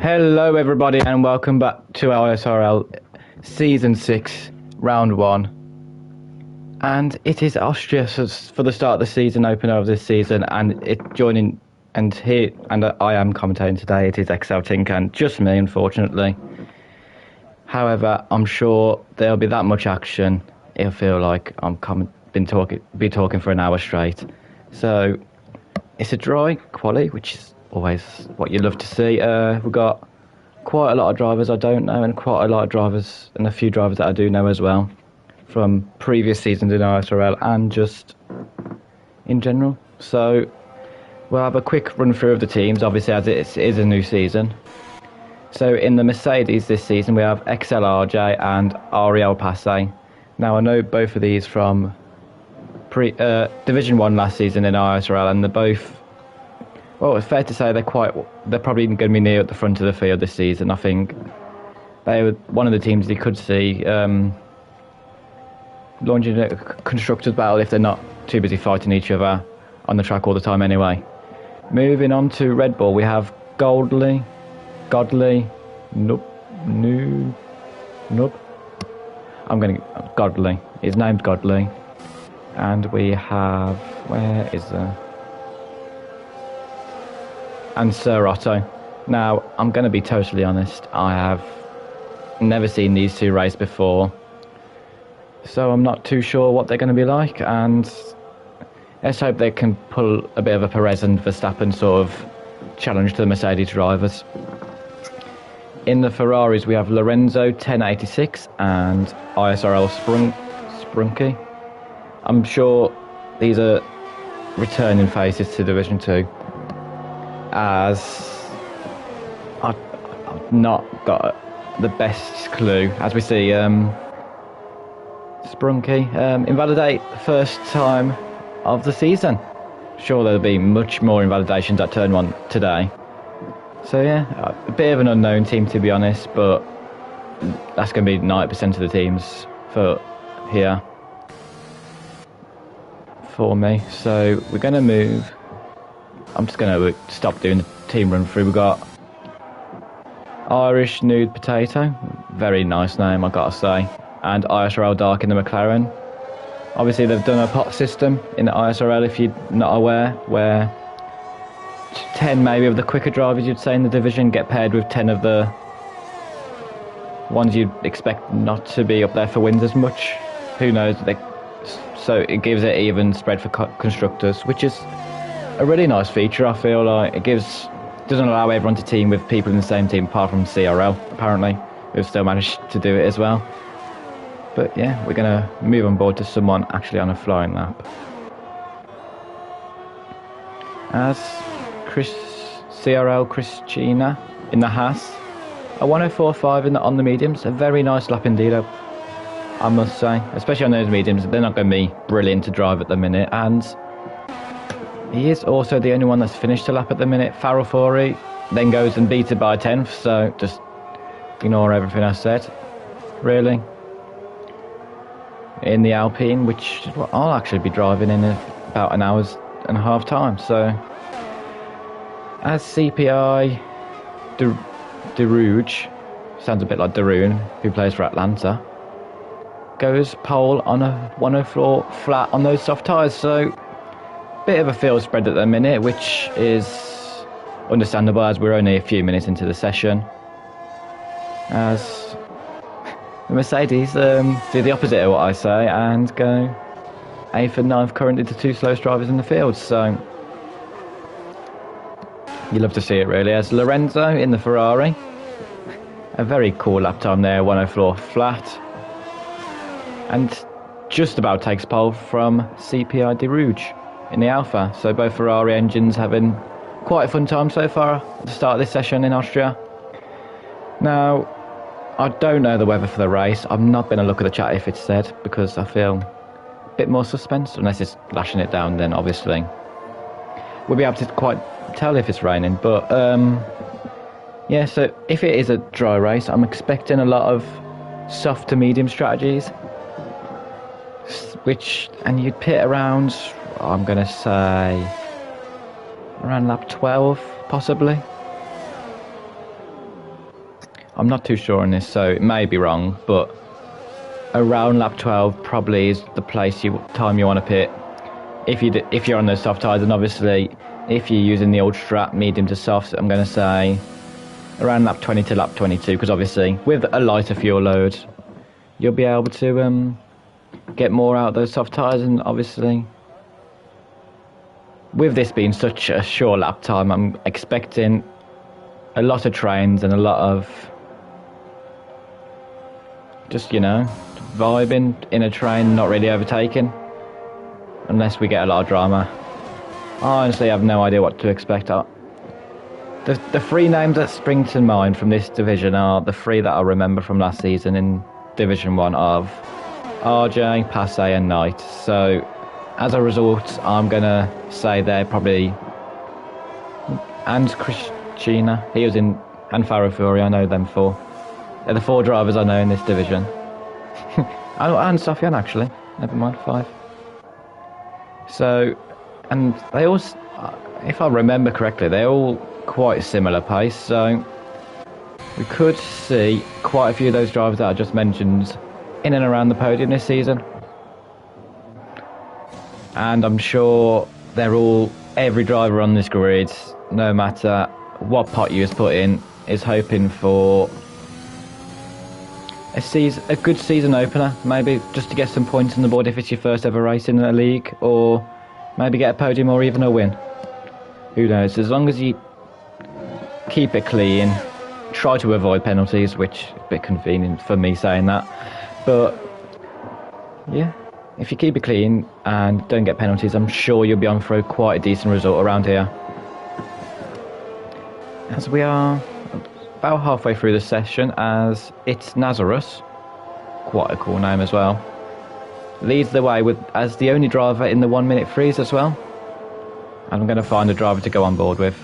Hello everybody and welcome back to our ISRL Season 6, Round 1. And it is Austria for the start of the season, opener of this season, and I am commentating today. It is XL Tink and just me, unfortunately. However, I'm sure there'll be that much action. It'll feel like be talking for an hour straight. So it's a dry quali, which is always what you love to see. We've got quite a lot of drivers I don't know, and quite a lot of drivers, and a few drivers that I do know as well, from previous seasons in ISRL and just in general. So we'll have a quick run through of the teams, obviously, as it is a new season. So in the Mercedes this season, we have XLRJ and Ariel Passe. Now I know both of these from Division 1 last season in ISRL, and they're both, well, it's fair to say they're probably going to be near at the front of the field this season. I think they were one of the teams you could see launching a constructors battle if they're not too busy fighting each other on the track all the time anyway. Moving on to Red Bull, we have Godley, Godley. He's named Godley. And we have, and Sir Otto. Now, I'm going to be totally honest, I have never seen these two race before, so I'm not too sure what they're going to be like, and let's hope they can pull a bit of a Perez and Verstappen sort of challenge to the Mercedes drivers. In the Ferraris, we have Lorenzo 1086 and ISRL Sprunky. I'm sure these are returning faces to Division 2, as I've not got the best clue. As we see, Sprunky invalidate first time of the season. Sure, there'll be much more invalidations at turn 1 today. So yeah, a bit of an unknown team to be honest, but that's going to be 90% of the teams for here for me. So we're going to move. I'm just going to stop doing the team run through. We've got Irish Nude Potato, very nice name I gotta say, and ISRL Dark in the McLaren. Obviously they've done a pot system in the ISRL, if you're not aware, where 10 maybe of the quicker drivers you'd say in the division get paired with 10 of the ones you'd expect not to be up there for wins as much. Who knows? So it gives it even spread for constructors, which is a really nice feature. I feel like it doesn't allow everyone to team with people in the same team apart from CRL, apparently, who've still managed to do it as well. But yeah, we're going to move on board to someone actually on a flying lap. As CRL Christina in the Haas, a 104.5 on the mediums, a very nice lap indeed, I must say, especially on those mediums. They're not going to be brilliant to drive at the minute, and he is also the only one that's finished a lap at the minute. Farrell Fori then goes and beats it by a 10th, so just ignore everything I said, really. In the Alpine, which I'll actually be driving in about an hour's and a half time. So, as CPI Derouge, sounds a bit like Daroon, who plays for Atlanta, goes pole on a 104 flat on those soft tyres, so bit of a field spread at the minute, which is understandable as we're only a few minutes into the session. As the Mercedes do the opposite of what I say and go 8th and 9th currently to 2 slowest drivers in the field, so you love to see it really. As Lorenzo in the Ferrari, a very cool lap time there, 104 flat, and just about takes pole from CPI Derouge in the Alpha. So both Ferrari engines having quite a fun time so far at the start of this session in Austria. Now, I don't know the weather for the race. I'm not going to look at the chat if it's said, because I feel a bit more suspense, unless it's lashing it down, then obviously we'll be able to quite tell if it's raining. But yeah, so if it is a dry race, I'm expecting a lot of soft to medium strategies, and you'd pit around, I'm going to say, around lap 12, possibly. I'm not too sure on this, so it may be wrong, but around lap 12 probably is the time you want to pit. If you're on those soft tyres, and obviously if you're using the old strap medium to soft, I'm going to say around lap 20 to lap 22, because obviously with a lighter fuel load you'll be able to get more out of those soft tyres. And obviously with this being such a short lap time, I'm expecting a lot of trains and a lot of just, vibing in a train, not really overtaking, unless we get a lot of drama. I honestly have no idea what to expect. The three names that spring to mind from this division are the three that I remember from last season in Division 1 of RJ, Passe and Knight. So as a result, I'm going to say they're probably... And Christina, he was in... And Faro Fury, I know them four. They're the four drivers I know in this division. And Sofian, actually. Never mind, 5. So, and they all, if I remember correctly, they're all quite similar pace. So we could see quite a few of those drivers that I just mentioned in and around the podium this season. And I'm sure every driver on this grid, no matter what pot you has put in, is hoping for a good season opener, maybe just to get some points on the board if it's your first ever race in a league, or maybe get a podium or even a win. Who knows? As long as you keep it clean, try to avoid penalties, which is a bit convenient for me saying that, but yeah, if you keep it clean and don't get penalties, I'm sure you'll be on for quite a decent result around here. As we are about halfway through the session, as it's Nazarus, quite a cool name as well, leads the way as the only driver in the 1 minute freeze as well. And I'm going to find a driver to go on board with.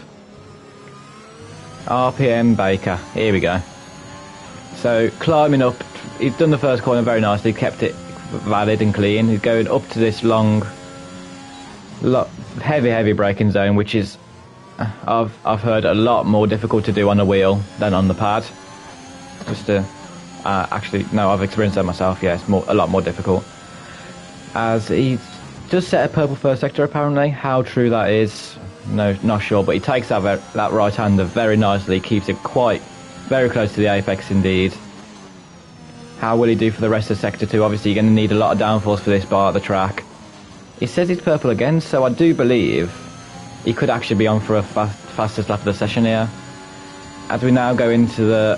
RPM Baker, here we go. So climbing up, he's done the first corner very nicely, kept it valid and clean. He's going up to this long, heavy braking zone, which is I've heard a lot more difficult to do on a wheel than on the pad. Just to actually, no, I've experienced that myself. Yeah, it's a lot more difficult. As he just set a purple first sector, apparently. How true that is, no, not sure. But he takes that right hander very nicely, keeps it very close to the apex indeed. How will he do for the rest of sector 2? Obviously, you're going to need a lot of downforce for this bar at the track. He says he's purple again, so I do believe he could actually be on for a fastest lap of the session here. As we now go into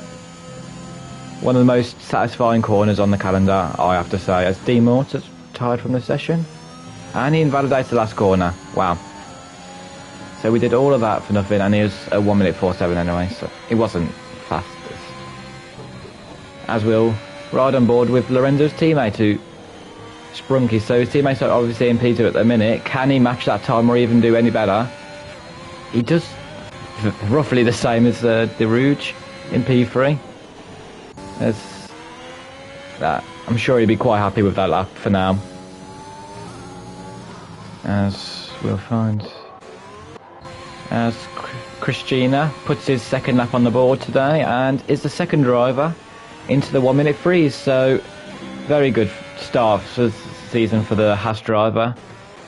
one of the most satisfying corners on the calendar, I have to say, as D Mort has tired from the session. And he invalidates the last corner. Wow. So we did all of that for nothing, and he was a 1 minute 47 anyway, so it wasn't fastest. As we'll ride on board with Lorenzo's teammate, who Sprunky. So his teammates are obviously in P2 at the minute. Can he match that time or even do any better? He does roughly the same as the Rouge in P3. I'm sure he'd be quite happy with that lap for now. As we'll find, as Christina puts his second lap on the board today and is the second driver into the 1 minute freeze. So very good start for the season for the Haas driver.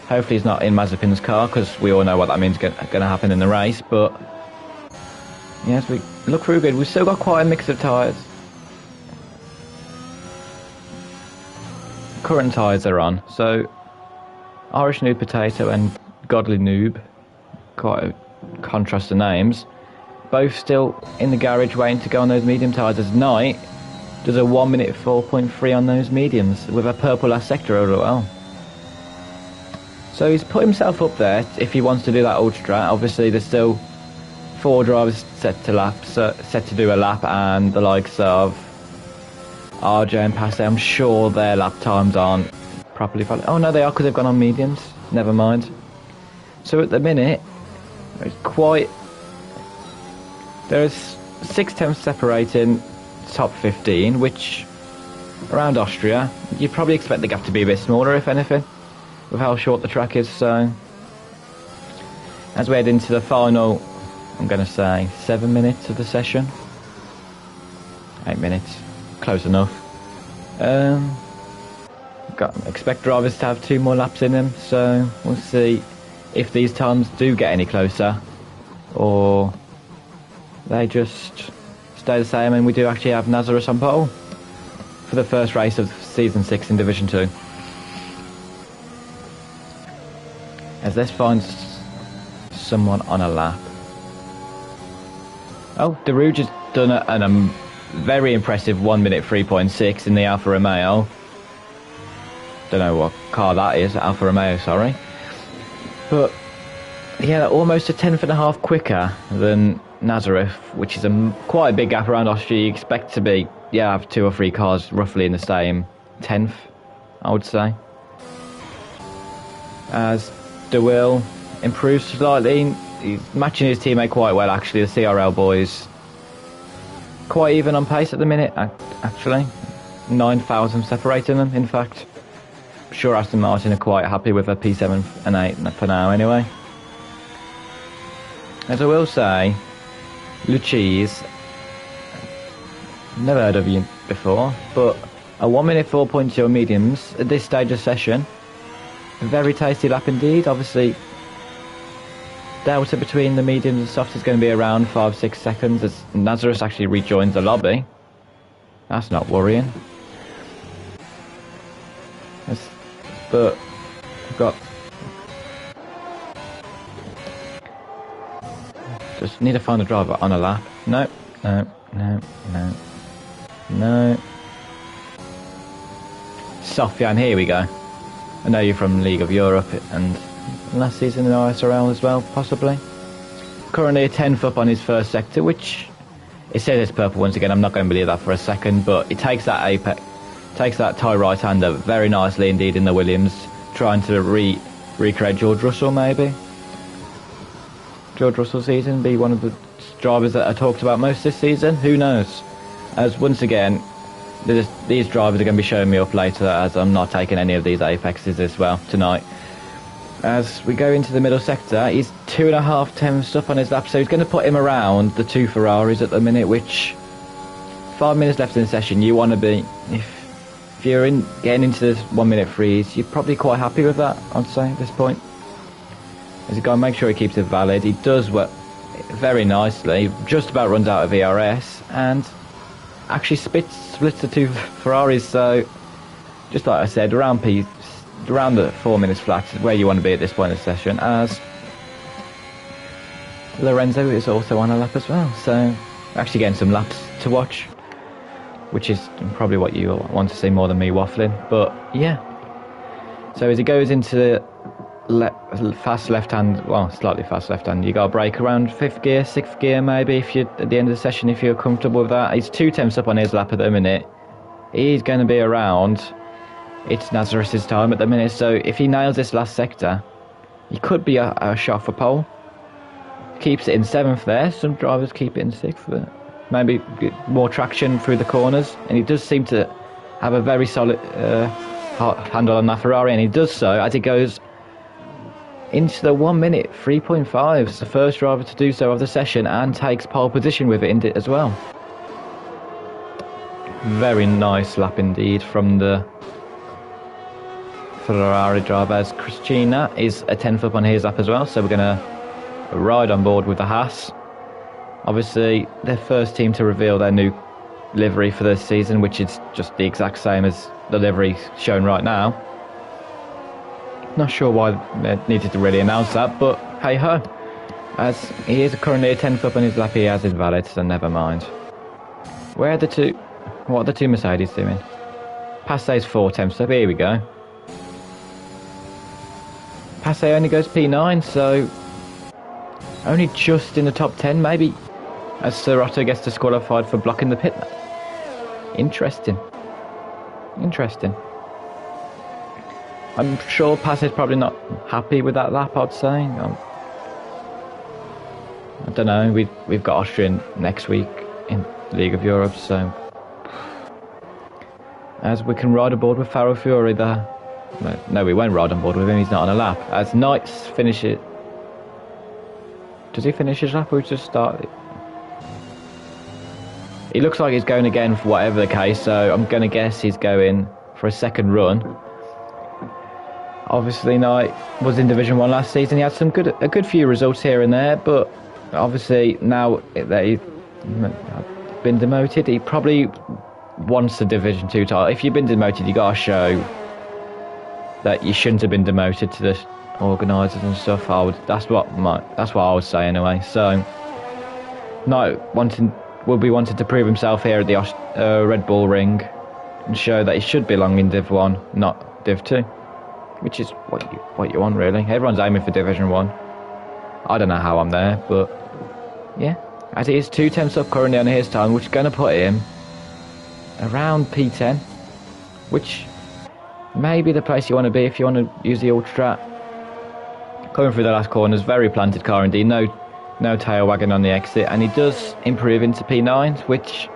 Hopefully he's not in Mazepin's car, because we all know what that means going to happen in the race. But yes, we look through good. We've still got quite a mix of tyres. Current tyres are on, so Irish Noob Potato and Godly Noob, quite a contrast of names, both still in the garage waiting to go on those medium tyres, as Knight does a 1 minute 4.3 on those mediums with a purple last sector as well. So he's put himself up there if he wants to do that old strat. Obviously there's still 4 drivers set to do a lap, and the likes of RJ and Passe, I'm sure their lap times aren't properly valid. Oh no, they are, because they've gone on mediums. Never mind. So at the minute, there's 6 tenths separating top 15, which around Austria, you'd probably expect the gap to be a bit smaller, if anything, with how short the track is. So as we head into the final, I'm going to say 7 minutes of the session, 8 minutes. Close enough. Expect drivers to have 2 more laps in them, so we'll see if these times do get any closer or they just stay the same and we do actually have Nazareth on pole for the first race of Season 6 in Division 2. As let's find someone on a lap. Oh, Darouge has done a very impressive 1 minute 3.6 in the Alfa Romeo. Don't know what car that is, Alfa Romeo, sorry. But yeah, almost a 10th.5 quicker than Nazareth, which is quite a big gap around Austria. You expect to be, have 2 or 3 cars roughly in the same 10th, I would say. As De Wil improves slightly, he's matching his teammate quite well actually. The CRL boys quite even on pace at the minute actually. 9,000 separating them in fact. I'm sure Aston Martin are quite happy with a P7 and 8 for now anyway. As I will say, Luchis, never heard of you before, but a 1 minute 4.2 mediums at this stage of session. A very tasty lap indeed. Obviously, delta between the mediums and softs is going to be around 5-6 seconds as Nazareth actually rejoins the lobby. That's not worrying. But we've got... Just need to find a driver on a lap. No. Sofian, here we go. I know you're from League of Europe and last season in ISRL as well, possibly. Currently a 10th up on his first sector, which it says it's purple once again. I'm not going to believe that for a second, but it takes that apex, takes that tie right-hander very nicely indeed in the Williams, trying to recreate George Russell maybe. George Russell season, be one of the drivers that I talked about most this season. Who knows? As once again, these drivers are going to be showing me up later, as I'm not taking any of these apexes as well tonight. As we go into the middle sector, he's 2.5 tenths up on his lap, so he's going to put him around the 2 Ferraris at the minute, which 5 minutes left in the session, you want to be, if you're getting into this 1 minute freeze, you're probably quite happy with that, I'd say, at this point. As he's got to make sure he keeps it valid. He does work very nicely, just about runs out of ERS, and actually splits the 2 Ferraris, so just like I said, around the 4 minutes flat is where you want to be at this point in the session, as Lorenzo is also on a lap as well, so actually getting some laps to watch, which is probably what you want to see more than me waffling. But yeah, so as he goes into the fast left hand, well, slightly fast left hand, you got a brake around 5th gear, 6th gear maybe, if you at the end of the session, if you're comfortable with that. He's 2 tenths up on his lap at the minute. He's going to be around, it's Nazareth's time at the minute, so if he nails this last sector, he could be a shot for pole. Keeps it in 7th there. Some drivers keep it in 6th, but maybe get more traction through the corners, and he does seem to have a very solid handle on that Ferrari, and he does so as he goes into the 1 minute 3.5. It's the first driver to do so of the session and takes pole position with it as well. Very nice lap indeed from the Ferrari driver, as Christina is a 10th up on his lap as well, so we're going to ride on board with the Haas. Obviously their first team to reveal their new livery for this season, which is just the exact same as the livery shown right now. Not sure why they needed to really announce that, but hey ho. As he is currently a 10th up on his lap, he has invalid, so never mind. What are the two Mercedes doing? Passay's 4 tenths up, here we go. Passay only goes P9, so only just in the top 10 maybe, as Serrato gets disqualified for blocking the pit. Interesting. I'm sure Passay's probably not happy with that lap, I'd say. I don't know, we've got Austrian next week in League of Europe, so as we can ride aboard with Faro Fiore there. No, we won't ride on board with him, he's not on a lap. As Knights finish it. Does he finish his lap or just start it? He looks like he's going again for whatever the case, so I'm going to guess he's going for a second run. Obviously, Knight was in Division 1 last season. He had a good few results here and there, but obviously now that he's been demoted, he probably wants the Division 2 title. If you've been demoted, you got to show that you shouldn't have been demoted to the organisers and stuff. That's what I would say anyway. So, Knight will be wanting to prove himself here at the Red Bull Ring and show that he should belong in Div 1, not Div 2. Which is what you want, really. Everyone's aiming for Division 1. I don't know how I'm there, but yeah. As it is 2 tenths up currently on his time, which is going to put him around P10, which may be the place you want to be if you want to use the Ultra. Coming through the last corners, very planted car indeed. No tail wagging on the exit, and he does improve into P9, which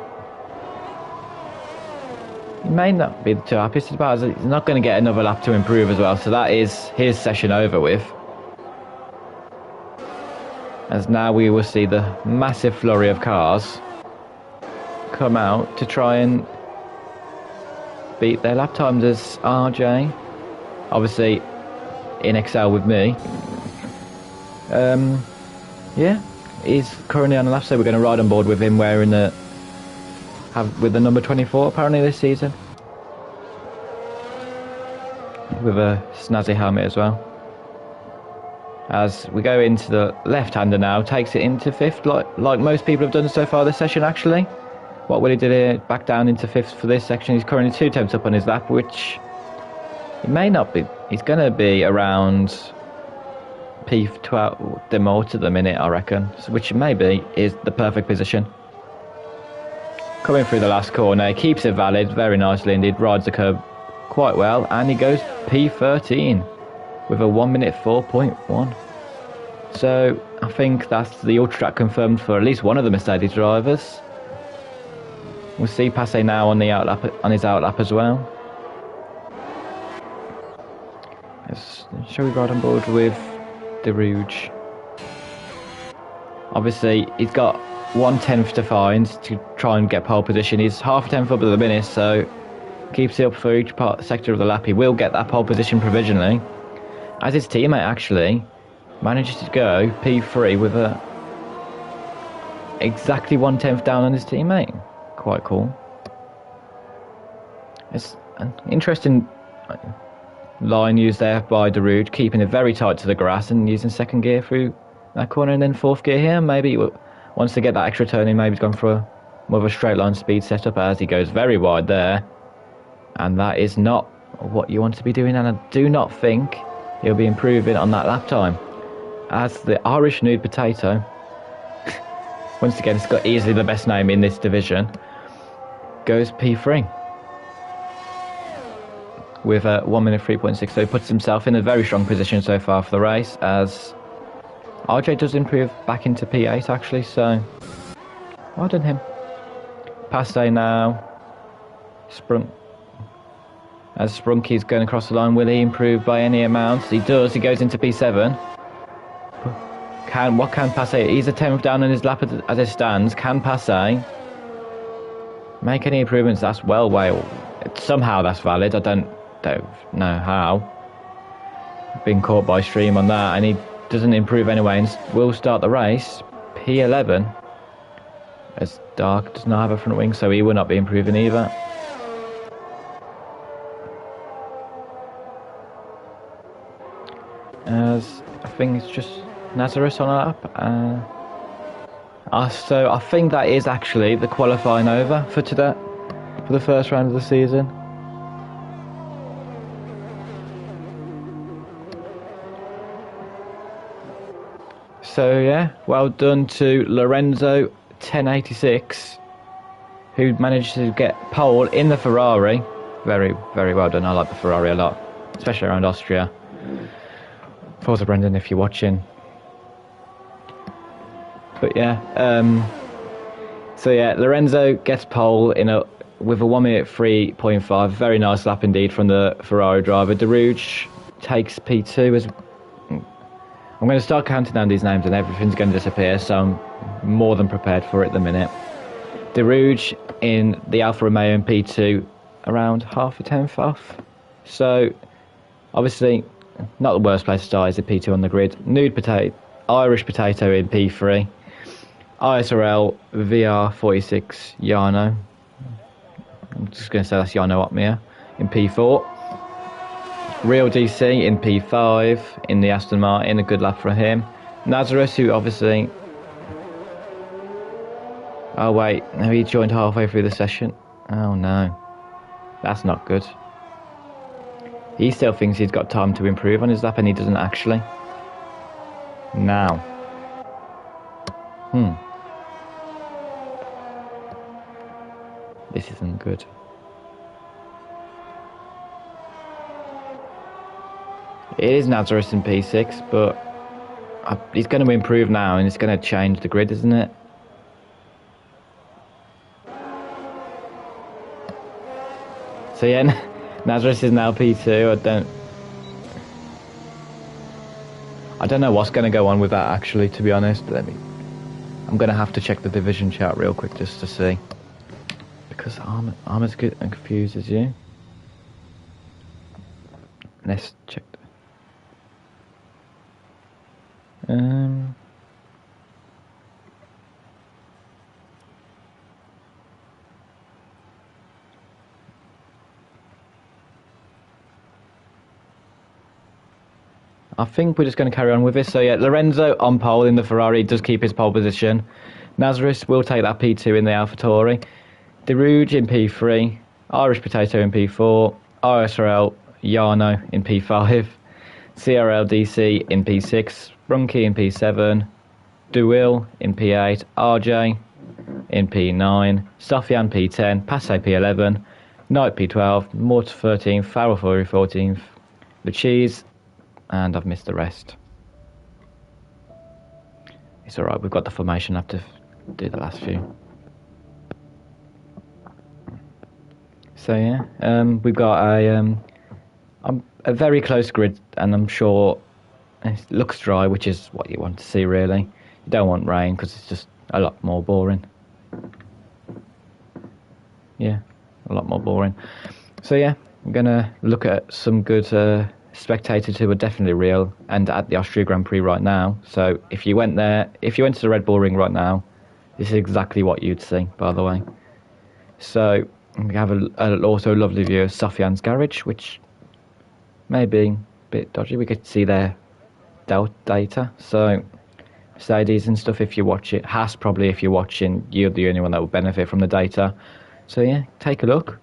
he may not be too happiest about. He's not going to get another lap to improve as well, so that is his session over with. As now we will see the massive flurry of cars come out to try and beat their lap times, as RJ, obviously in Excel with me, yeah, he's currently on the lap, so we're going to ride on board with him wearing with the number 24 apparently this season, with a snazzy helmet as well. As we go into the left-hander now, takes it into 5th, like most people have done so far this session actually. What will he do here? Back down into 5th for this section. He's currently 2 tenths up on his lap, which he may not be. He's going to be around P12 demote at the minute, I reckon, so, which maybe is the perfect position. Coming through the last corner, he keeps it valid very nicely indeed, rides the curb quite well, and he goes P13 with a 1 minute 4.1. So I think that's the Ultra Track confirmed for at least one of the Mercedes drivers. We'll see Passe now on his outlap as well. Shall we ride on board with De Rouge? Obviously, he's got 1/10 to find to try and get pole position. He's half a tenth up at the minute, so keeps it up for each sector of the lap. He will get that pole position provisionally, as his teammate actually manages to go P3 with exactly 1/10 down on his teammate. Quite cool. It's an interesting line used there by De Rouge, keeping it very tight to the grass and using second gear through that corner and then 4th gear here. Maybe he wants to get that extra turn in. Maybe he's gone for more of a straight line speed setup, as he goes very wide there, and that is not what you want to be doing, and I do not think he'll be improving on that lap time, as the Irish Nude Potato, once again, it's got easily the best name in this division, goes P3 with a 1 minute 3.6, so he puts himself in a very strong position so far for the race, as RJ does improve back into P8 actually, so well done him. Passe now, as Sprunky's going across the line, will he improve by any amount? He does, he goes into P7. What can Passe, he's a 10th down on his lap as it stands. Can Passe make any improvements? That's somehow that's valid. I don't know how. Been caught by stream on that, and he doesn't improve anyway and will start the race P11, as Dark does not have a front wing, so he will not be improving either. As I think it's just Nazareth on a lap. So I think that is actually the qualifying over for today, for the first round of the season. So yeah, well done to Lorenzo 1086, who managed to get pole in the Ferrari. Very, very well done. I like the Ferrari a lot, especially around Austria. Forza Brendan, if you're watching. But yeah, so yeah, Lorenzo gets pole with a 1 minute 3.5. Very nice lap indeed from the Ferrari driver. De Rouge takes P2. I'm going to start counting down these names and everything's going to disappear, so I'm more than prepared for it at the minute. The Rouge in the Alfa Romeo in P2, around half a tenth off. So, obviously, not the worst place to start is the P2 on the grid. Irish Potato in P3. ISRL VR46 Yarno. I'm just going to say that's Yarno Opmia in P4. Real DC in P5 in the Aston Martin, a good lap for him. Nazareth, who obviously... Oh wait, no, he joined halfway through the session. Oh no, that's not good. He still thinks he's got time to improve on his lap and he doesn't actually. Now. This isn't good. It is Nazareth in P6, but he's going to improve now and it's going to change the grid, isn't it? So yeah, Nazareth is now P2. I don't know what's going to go on with that actually, to be honest. I'm going to have to check the division chart real quick just to see. Because I'm as good and confused as you. Let's check. I think we're just going to carry on with this. So yeah, Lorenzo on pole in the Ferrari does keep his pole position. Nazareth will take that P2 in the AlphaTauri. De Rouge in P3. Irish Potato in P4. ISRL Yarno in P5. CRL DC in P6. Brunke in P7. Duil in P8. RJ in P9. Sofian P10. Passe P11. Knight P12. Mortar 13th. Farrell 14th. The Cheese. And I've missed the rest. It's alright, we've got the formation. I have to do the last few. So yeah, we've got a very close grid, and I'm sure it looks dry, which is what you want to see really. You don't want rain because it's just a lot more boring. Yeah, a lot more boring. So yeah, I'm gonna look at some good spectators who are definitely real and at the Austria Grand Prix right now. So if you went there, if you went to the Red Bull Ring right now, this is exactly what you'd see, by the way. So we have also a lovely view of Sofian's garage, which may be a bit dodgy. We could see their data. So Mercedes and stuff, if you watch it. Haas, probably, if you're watching, you're the only one that will benefit from the data. So yeah, take a look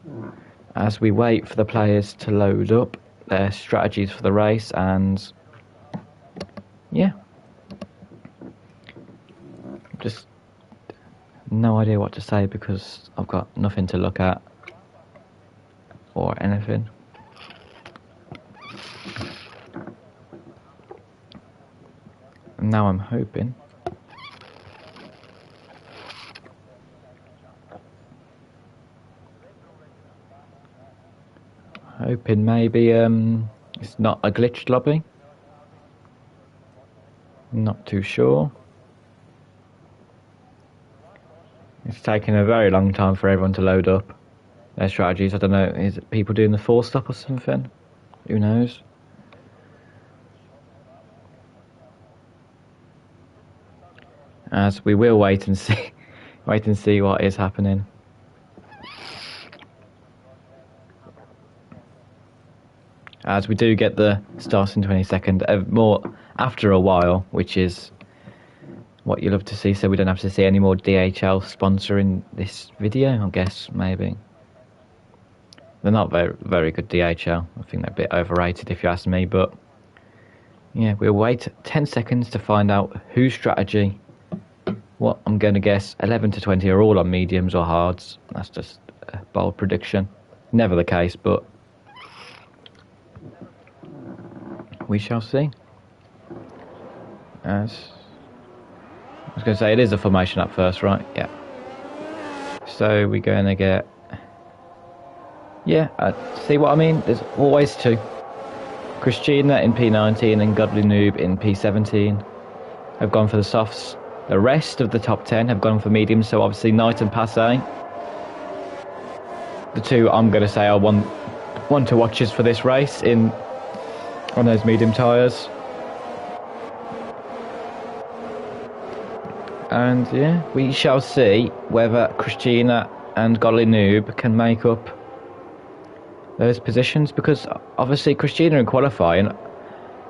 as we wait for the players to load up their strategies for the race. And yeah, just no idea what to say because I've got nothing to look at or anything. And now I'm hoping maybe it's not a glitched lobby. Not too sure. It's taking a very long time for everyone to load up their strategies. I don't know, is it people doing the 4-stop or something? Who knows? As we will wait and see what is happening. As we do get the starting 22nd, more after a while, which is what you love to see, so we don't have to see any more DHL sponsoring this video, I guess, maybe. They're not very good, DHL. I think they're a bit overrated if you ask me, but yeah, we'll wait 10 seconds to find out whose strategy, what I'm going to guess, 11 to 20 are all on mediums or hards. That's just a bold prediction. Never the case, but we shall see. As I was going to say, it is a formation up first, right? Yeah. So we're going to get... Yeah, see what I mean? There's always two. Christina in P19 and Godly Noob in P17 have gone for the softs. The rest of the top 10 have gone for mediums, so obviously Knight and Passé. The two I'm going to say are one to watches for this race on those medium tyres. And yeah, we shall see whether Christina and Godly Noob can make up those positions, because obviously Christina in qualifying,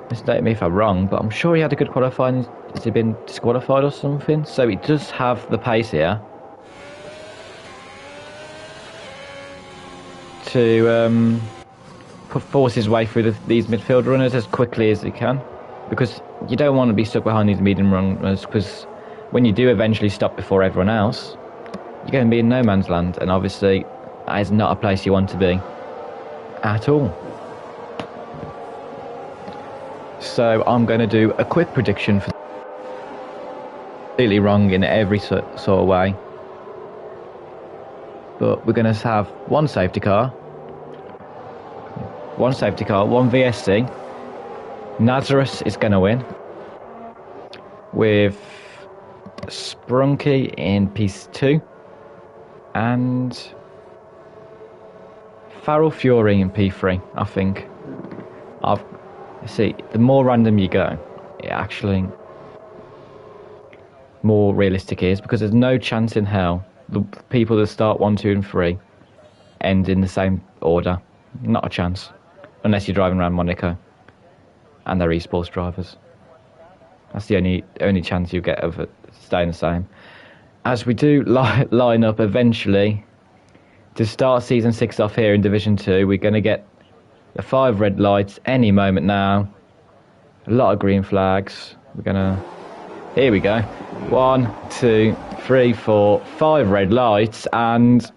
mistake me if I'm wrong, but I'm sure he had a good qualifying. Has he been disqualified or something? So he does have the pace here to force his way through these midfield runners as quickly as he can, because you don't want to be stuck behind these medium runners, because when you do eventually stop before everyone else, you're going to be in no man's land, and obviously that is not a place you want to be at all. So I'm going to do a quick prediction for completely wrong in every sort of way, but we're going to have one safety car, one VSC. Nazareth is going to win with Sprunky in P2 and Farrell Fury in P3. I think see, the more random you go, it actually more realistic it is, because there's no chance in hell the people that start 1, 2 and 3 end in the same order. Not a chance, unless you're driving around Monaco and they're esports drivers. That's the only chance you get of it staying the same. As we do line up eventually to start season 6 off here in Division 2, we're going to get the 5 red lights any moment now. A lot of green flags. Here we go. 1, 2, 3, 4, 5 red lights, and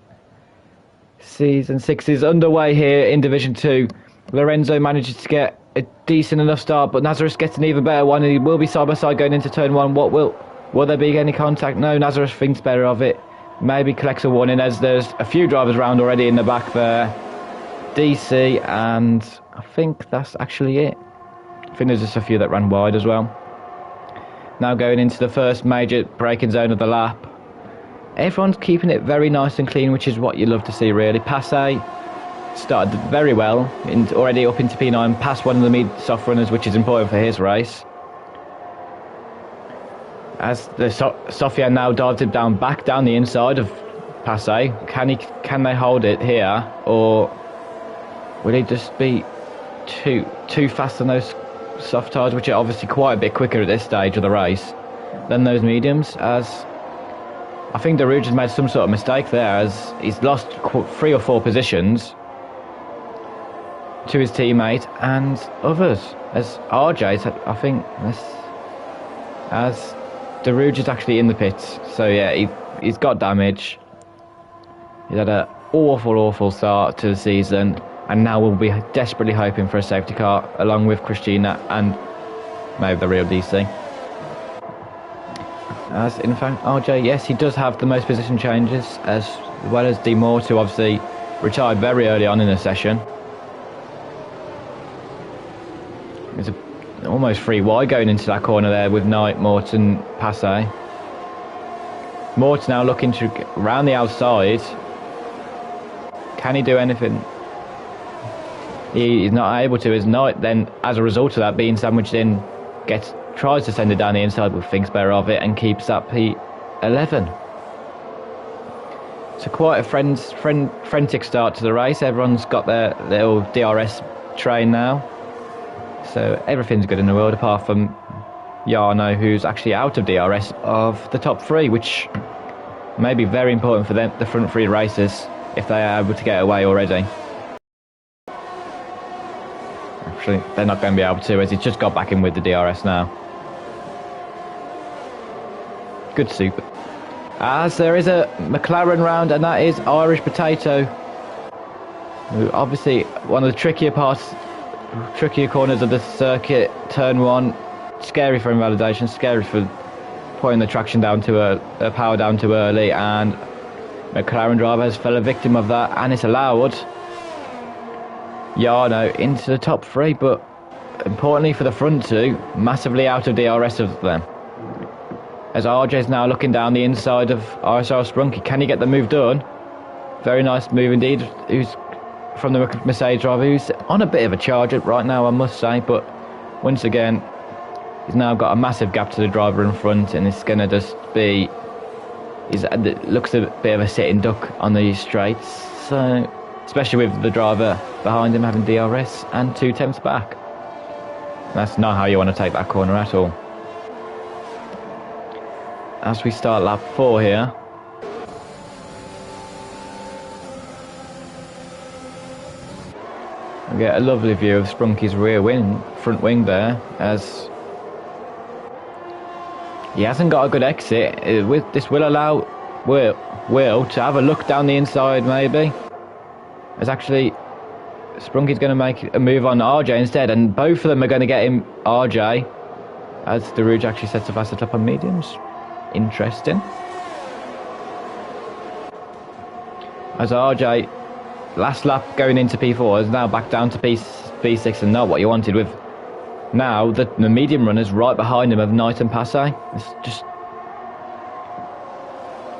season 6 is underway here in Division 2. Lorenzo manages to get a decent enough start, but Nazareth gets an even better one, and he will be side by side going into turn 1. Will there be any contact? No, Nazareth thinks better of it. Maybe collects a warning, as there's a few drivers around already in the back there. DC, and I think that's actually it. I think there's just a few that ran wide as well. Now going into the first major braking zone of the lap. Everyone's keeping it very nice and clean, which is what you love to see, really. Passé started very well, already up into P9, past one of the mid-soft runners, which is important for his race. As the Sofia now dives it back down the inside of Passé. Can they hold it here, or will he just be too fast on those soft tyres, which are obviously quite a bit quicker at this stage of the race than those mediums? As I think Daruge has made some sort of mistake there, as he's lost 3 or 4 positions to his teammate and others. As RJ, I think, as Daruge is actually in the pits. So yeah, he's got damage. He's had an awful start to the season, and now we'll be desperately hoping for a safety car along with Christina and maybe the real DC. As in fact, RJ, yes, he does have the most position changes, as well as D Moore, who obviously retired very early on in the session. It's almost free wide going into that corner there with Knight, Morton, Passé. Morton now looking to round the outside. Can he do anything? He's not able to, as Knight then, as a result of that being sandwiched in, tries to send it down the inside, but thinks better of it and keeps that P11. So quite a frantic start to the race. Everyone's got their little DRS train now. So everything's good in the world apart from Jarno, who's actually out of DRS of the top 3, which may be very important for them, the front 3 racers, if they are able to get away already. Actually, they're not going to be able to, as he's just got back in with the DRS now. Good super. As there is a McLaren round, and that is Irish Potato, who obviously one of the trickier corners of the circuit, turn 1, scary for invalidation, scary for putting the traction down to power down too early, and McLaren driver has fell a victim of that, and it's allowed Jarno into the top 3, but importantly for the front 2, massively out of DRS of them. As RJ's now looking down the inside of ISRL Sprunky. Can he get the move done? Very nice move indeed. Who's from the Mercedes driver, who's on a bit of a charge right now, I must say. But once again, he's now got a massive gap to the driver in front, and it's going to just be... It looks a bit of a sitting duck on these straights. So, especially with the driver behind him having DRS and 2 tenths back. That's not how you want to take that corner at all. As we start lap 4 here. We get a lovely view of Sprunky's front wing there, as he hasn't got a good exit. This will allow Will to have a look down the inside maybe. As actually Sprunky's going to make a move on RJ instead, and both of them are going to get him RJ, as the Rouge actually sets a faster lap on mediums. Interesting. As RJ, last lap going into P4, is now back down to P6, and not what you wanted, with now the medium runners right behind him of Knight and Passe. It's just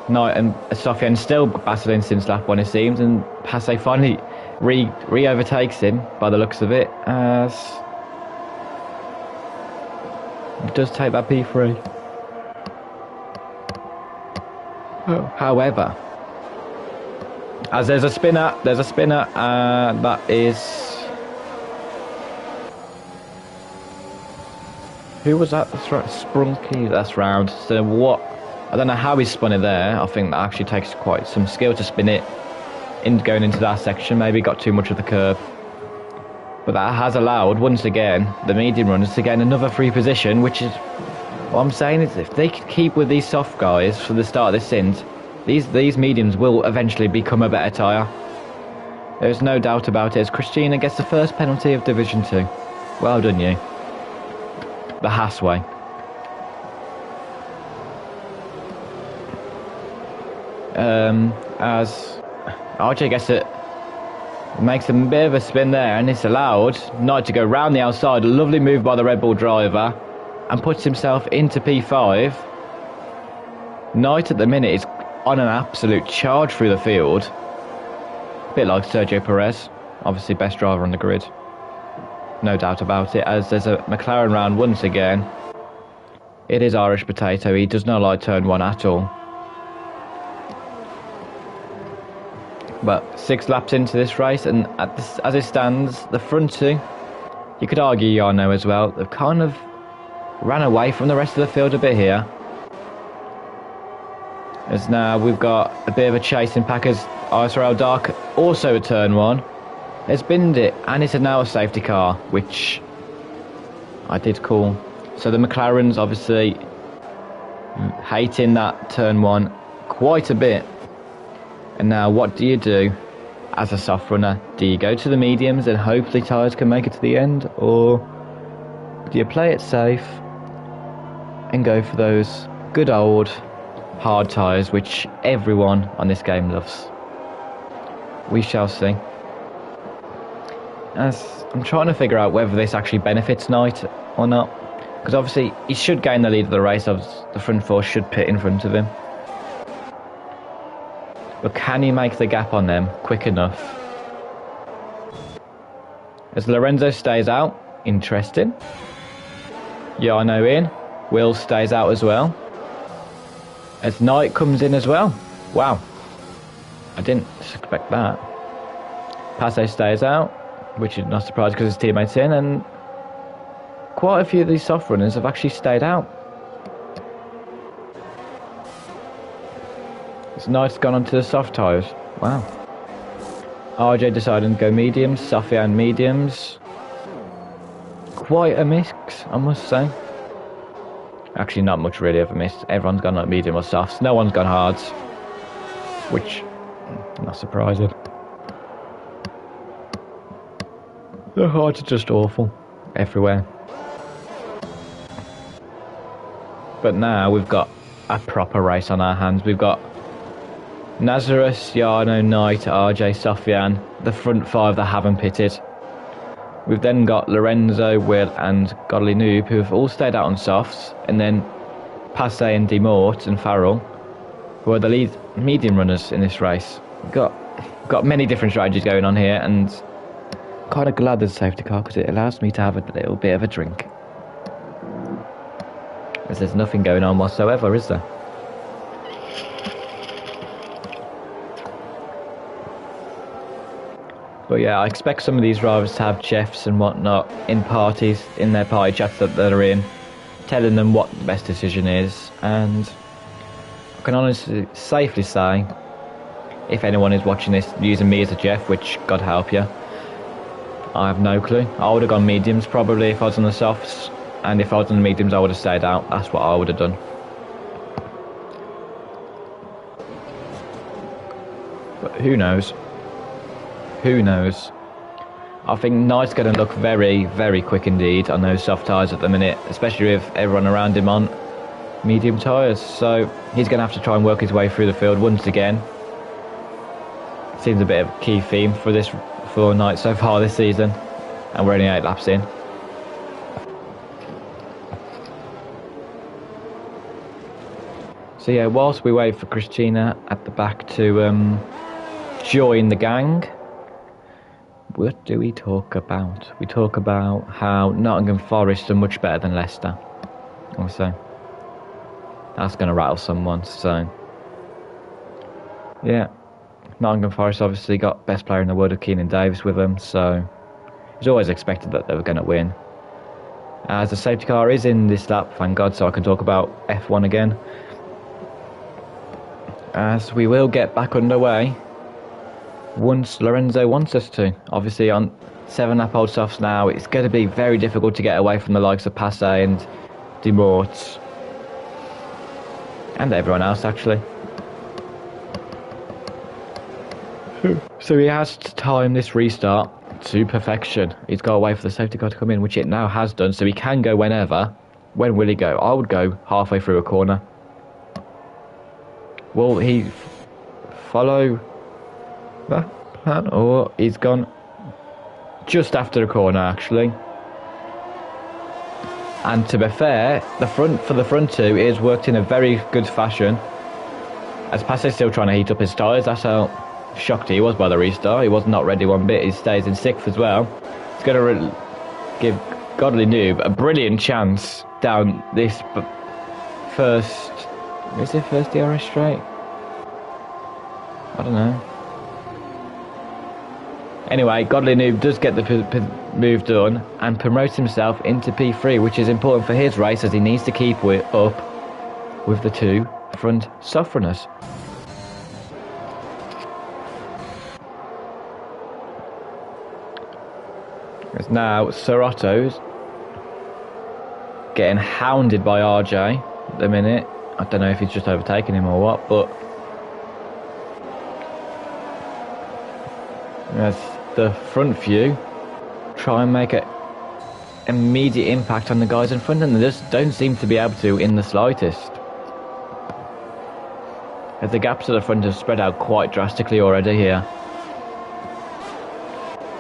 Knight and Sofian still battling since lap 1 it seems, and Passe finally re-overtakes him by the looks of it, as he does take that P3. However, as there's a spinner, that is... Who was that? That's right, Sprunky, that's round. So what, I don't know how he spun it there. I think that actually takes quite some skill to spin it going into that section. Maybe got too much of the curb. But that has allowed, once again, the medium runners to gain another free position, which is... What I'm saying is, if they could keep with these soft guys from the start of this stint, these mediums will eventually become a better tyre. There's no doubt about it, as Christina gets the first penalty of Division 2. Well done, you. The Haas way. As RJ gets it, makes a bit of a spin there, and it's allowed Knight to go round the outside. A lovely move by the Red Bull driver, and puts himself into P5. Knight at the minute is on an absolute charge through the field. A bit like Sergio Perez, obviously best driver on the grid. No doubt about it, as there's a McLaren round once again. It is Irish Potato, he does not like turn 1 at all. But 6 laps into this race, and as it stands, the front 2, you could argue Jarno as well, they've kind of ran away from the rest of the field a bit here. As now we've got a bit of a chasing pack, as ISRL Dark also a turn 1 has binned it, and it's now a safety car, which I did call. So the McLarens obviously hating that turn 1 quite a bit. And now what do you do as a soft runner? Do you go to the mediums and hope the tyres can make it to the end, or do you play it safe and go for those good old hard tyres, which everyone on this game loves? We shall see. As I'm trying to figure out whether this actually benefits Knight or not, because obviously he should gain the lead of the race, as the front 4 should pit in front of him. But can he make the gap on them quick enough? As Lorenzo stays out, interesting. Jarno in, Will stays out as well. As Knight comes in as well. Wow, I didn't expect that. Passe stays out, which is not surprising because his teammates in, and quite a few of these soft runners have actually stayed out. It's nice gone onto the soft tyres. Wow. RJ deciding to go mediums, Sofian mediums. Quite a mix, I must say. Actually, not much really of a miss. Everyone's gone like medium or softs. No one's gone hards, which not surprising. The hards are just awful everywhere. But now we've got a proper race on our hands. We've got Nazareth, Jarno, Knight, RJ, Sofian, the front 5 that haven't pitted. We've then got Lorenzo, Will and Godly Noob, who have all stayed out on softs, and then Passe and Demort and Farrell, who are the lead medium runners in this race. Got many different strategies going on here, and kind of glad there's a safety car because it allows me to have a little bit of a drink. As there's nothing going on whatsoever, is there? But yeah, I expect some of these drivers to have chefs and whatnot in parties, in their party chats that they're in, telling them what the best decision is. And I can honestly, safely say, if anyone is watching this using me as a chef, which God help you, I have no clue. I would have gone mediums probably if I was on the softs, and if I was on the mediums I would have stayed out. That's what I would have done. But who knows? Who knows? I think Knight's going to look very, very quick indeed on those soft tyres at the minute, especially with everyone around him on medium tyres. So he's going to have to try and work his way through the field once again. Seems a bit of a key theme for Knight so far this season, and we're only 8 laps in. So yeah, whilst we wait for Christina at the back to join the gang, what do we talk about? We talk about how Nottingham Forest are much better than Leicester. Also, that's going to rattle someone. So yeah, Nottingham Forest obviously got best player in the world of Keenan Davis with them, so it's always expected that they were going to win. As the safety car is in this lap, thank God, so I can talk about F1 again. As we will get back underway once Lorenzo wants us to. Obviously on 7 lap old softs now, it's going to be very difficult to get away from the likes of Passe and Demort and everyone else actually. So he has to time this restart to perfection. He's got to wait for the safety car to come in, which it now has done, so he can go whenever. When will he go? I would go halfway through a corner. Will he follow that plan, or he's gone just after the corner actually? And to be fair, the front two is worked in a very good fashion, as Passe's still trying to heat up his tyres. That's how shocked he was by the restart. He was not ready one bit. He stays in 6th as well. It's going to give Godly Noob a brilliant chance down this first... Is it first DRS straight? I don't know. Anyway, Godly Noob does get the move done and promotes himself into P3, which is important for his race, as he needs to keep up with the 2 front soft runners. As now Serato's getting hounded by RJ at the minute. I don't know if he's just overtaken him or what, but as the front few try and make an immediate impact on the guys in front, and they just don't seem to be able to in the slightest, as the gaps at the front have spread out quite drastically already here.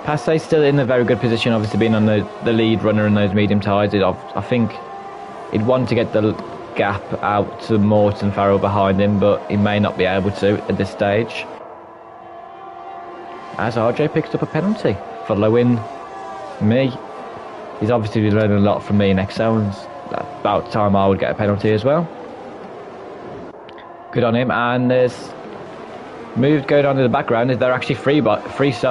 Passe's still in a very good position, obviously being on the lead runner in those medium tyres. I think he'd want to get the gap out to Morton Farrell behind him, but he may not be able to at this stage, as RJ picks up a penalty, following me. He's obviously learning a lot from me in Excel, and about time I would get a penalty as well. Good on him. And there's moves going on in the background. Is they're actually free abreast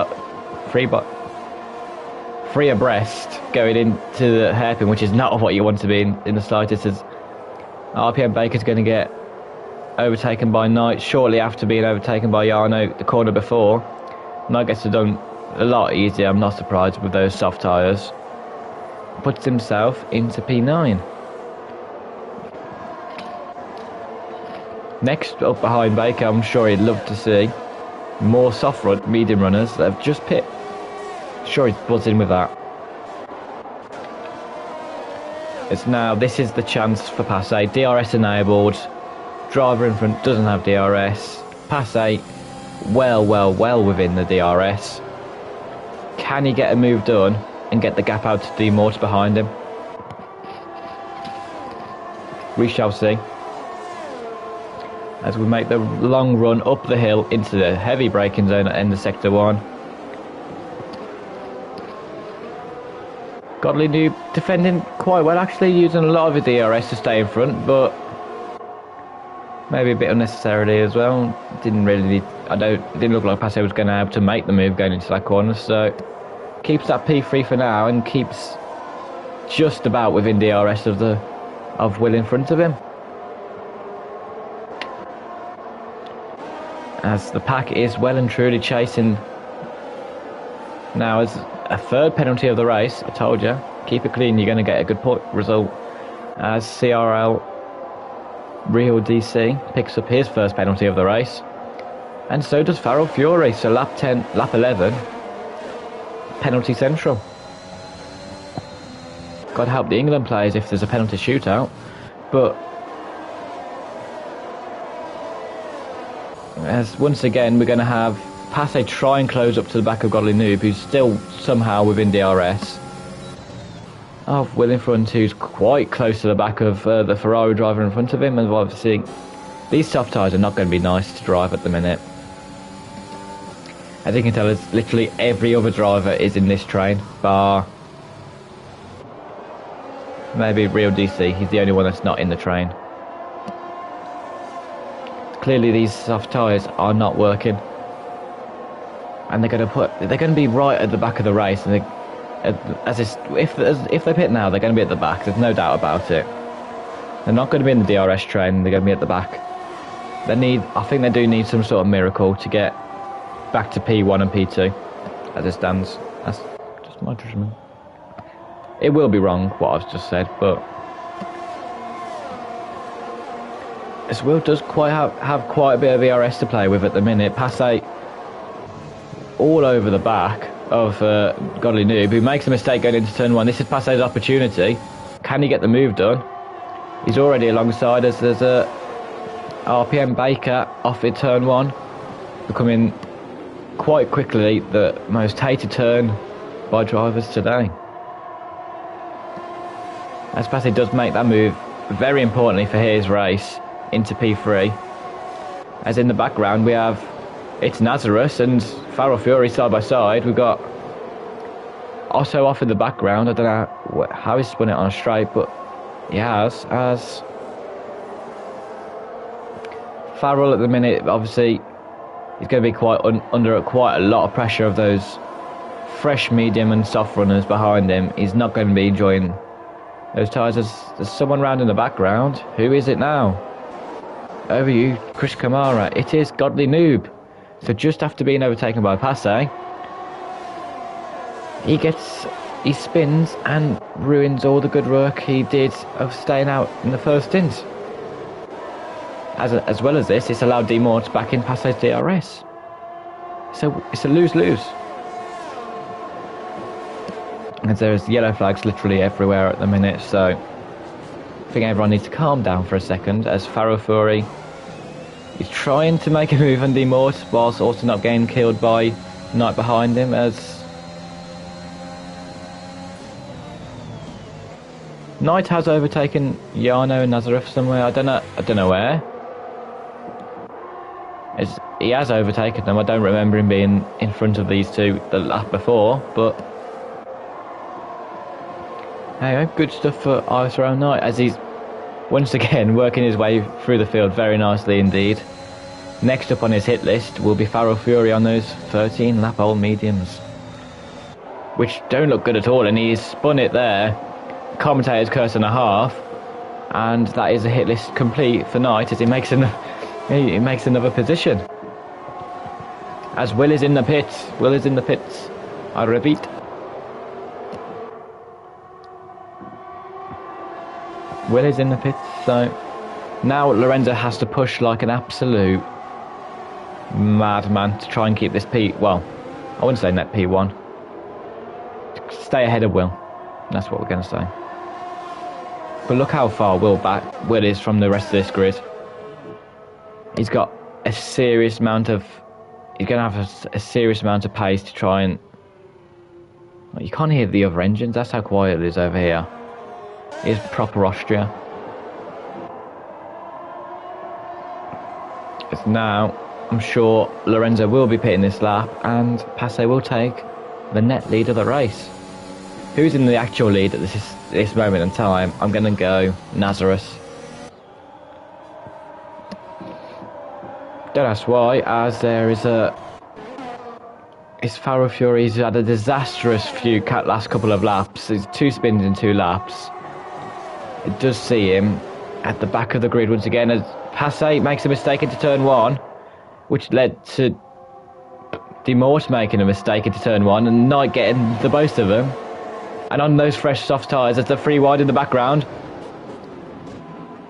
going into the hairpin, which is not what you want to be in the slightest, as RPM Baker's going to get overtaken by Knight shortly after being overtaken by Jarno the corner before. Knight gets it done a lot easier, I'm not surprised, with those soft tyres. Puts himself into P9. Next up behind Baker, I'm sure he'd love to see more soft medium runners that have just pit. Sure, he's buzzing with that. This is the chance for Passe. DRS enabled. Driver in front doesn't have DRS. Passe well within the DRS. Can he get a move done and get the gap out to Demort behind him? We shall see. as we make the long run up the hill into the heavy braking zone at end of Sector 1. Godly Noob defending quite well, actually, using a lot of the DRS to stay in front, but maybe a bit unnecessarily as well. Didn't really, it didn't look like Passe was going to be able to make the move going into that corner, so keeps that P3 for now and keeps just about within DRS of Will in front of him. As the pack is well and truly chasing now as a third penalty of the race. I told you, keep it clean, you're going to get a good result. As CRL Real DC picks up his first penalty of the race, and so does Farrell Fury. So lap 11, penalty central. God help the England players if there's a penalty shootout, but as once again we're going to have Passe try and close up to the back of Godly Noob, who's still somehow within DRS of Will in front, who's quite close to the back of the Ferrari driver in front of him. And obviously these soft tyres are not going to be nice to drive at the minute. As you can tell, it's literally every other driver is in this train, bar maybe Real DC. He's the only one that's not in the train. Clearly these soft tyres are not working, and they're going to be right at the back of the race, and if they pit now, they're going to be at the back. There's no doubt about it. They're not going to be in the DRS train. They're going to be at the back. I think they do need some sort of miracle to get back to P1 and P2 as it stands. That's just my judgment. It will be wrong what I've just said, but as Will does have quite a bit of ERS to play with at the minute. Passe all over the back of Godly Noob, who makes a mistake going into turn 1. This is Passe's opportunity. Can he get the move done? He's already alongside us. There's a RPM Baker off in turn 1, becoming quite quickly the most hated turn by drivers today. As Passe does make that move, very importantly for his race, into P3. As in the background we have, it's Nazareth and Farrell Fury side by side. We've got Otto off in the background. I don't know how he's spun it on a straight, but he has. As Farrell at the minute, obviously he's going to be under quite a lot of pressure of those fresh, medium and soft runners behind him. He's not going to be enjoying those tyres. There's someone round in the background. Who is it now? Over you, Chris Kamara. It is Godly Noob. So just after being overtaken by Passe, he spins and ruins all the good work he did of staying out in the first stint. As well as this, it's allowed D Moore to back in Passe's DRS. So it's a lose-lose. And there's yellow flags literally everywhere at the minute, so I think everyone needs to calm down for a second, as Farrell Fury is trying to make a move on D Moore whilst also not getting killed by Knight behind him, as Knight has overtaken Yano and Nazareth somewhere. I don't know where. He has overtaken them. I don't remember him being in front of these two the lap before, but anyway, good stuff for ISRL Knight, as he's once again working his way through the field very nicely indeed. Next up on his hit list will be Farrell Fury on those 13 lap old mediums, which don't look good at all, and he's spun it there. Commentator's curse and a half, and that is a hit list complete for Knight, as he makes another position. As Will is in the pits. Will is in the pits. I repeat. Will is in the pits. So now Lorenzo has to push like an absolute madman to try and keep this well, I wouldn't say net P1. Stay ahead of Will. That's what we're going to say. But look how far Will is from the rest of this grid. He's got a serious amount of... He's going to have a serious amount of pace to try and... Well, you can't hear the other engines. That's how quiet it is over here. It's proper Austria. Because now I'm sure Lorenzo will be pitting this lap and Passe will take the net lead of the race. Who's in the actual lead at this moment in time? I'm going to go Nazareth. Don't ask why, as there is it's Faro Fury. He's had a disastrous last couple of laps. He's 2 spins in 2 laps. It does see him at the back of the grid once again as Passe makes a mistake into turn 1, which led to Demort making a mistake into turn 1 and Knight getting the both of them. And on those fresh soft tyres, there's the free wide in the background.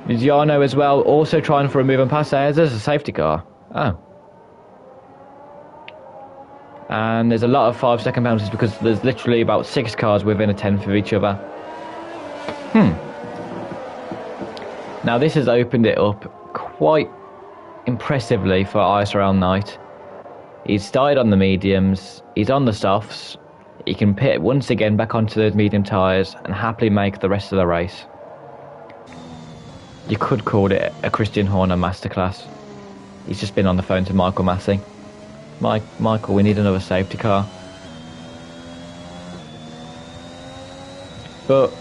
There's Jarno as well, also trying for a move on Passe as there's a safety car. Oh. And there's a lot of 5-second penalties because there's literally about 6 cars within a tenth of each other. Now this has opened it up quite impressively for ISRL Knight. He's started on the mediums, he's on the softs, he can pit once again back onto those medium tyres and happily make the rest of the race. You could call it a Christian Horner masterclass. He's just been on the phone to Michael Massey. Michael, we need another safety car. But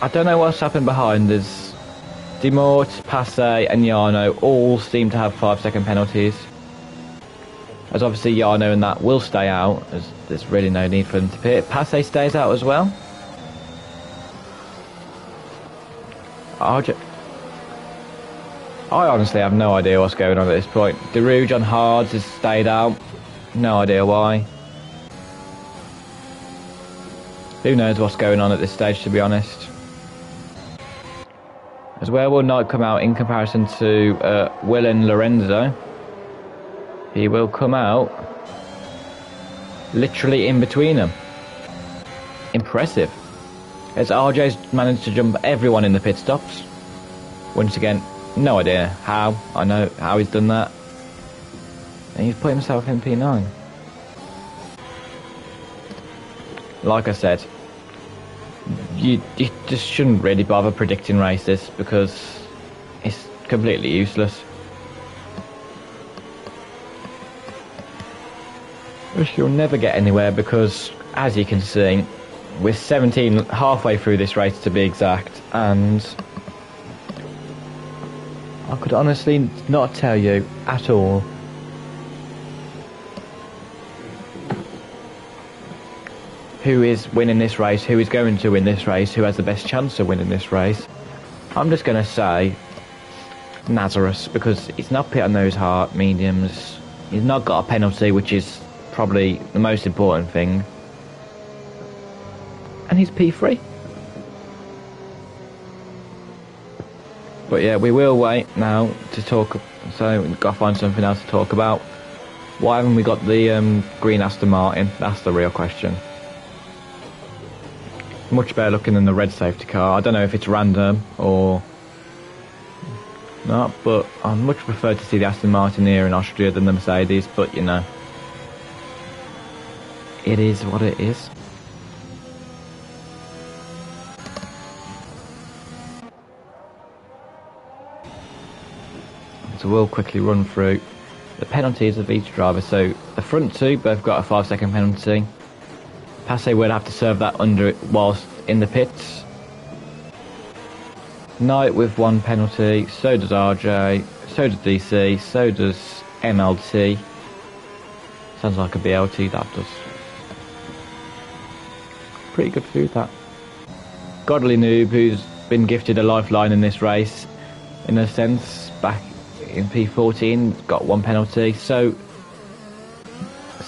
I don't know what's happened behind. There's Demort, Passe and Jarno all seem to have 5-second penalties. As obviously Jarno and that will stay out, as there's really no need for them to pit. Passe stays out as well. I honestly have no idea what's going on at this point. Derouge on hards has stayed out. No idea why. Who knows what's going on at this stage, to be honest. As where will Knight come out in comparison to Will and Lorenzo? He will come out literally in between them. Impressive. As RJ's managed to jump everyone in the pit stops. Once again, no idea how. I know how he's done that. And he's put himself in P9. Like I said, you just shouldn't really bother predicting races because it's completely useless. You'll never get anywhere because, as you can see, we're 17 halfway through this race to be exact, and I could honestly not tell you at all who is winning this race, who is going to win this race, who has the best chance of winning this race. I'm just going to say Nazareth because he's not pit on those hard mediums. He's not got a penalty, which is probably the most important thing. And he's P3. But yeah, we will wait now to talk. So we've got to find something else to talk about. Why haven't we got the green Aston Martin? That's the real question. Much better looking than the red safety car. I don't know if it's random or not, but I much prefer to see the Aston Martin here in Austria than the Mercedes, but you know, it is what it is. So we'll quickly run through the penalties of each driver. So the front two both got a 5-second penalty. Passe will have to serve that under it whilst in the pits. Knight with 1 penalty, so does RJ, so does DC, so does MLT. Sounds like a BLT, that does. Pretty good food, that. Godly Noob, who's been gifted a lifeline in this race, in a sense, back in P14, got 1 penalty. So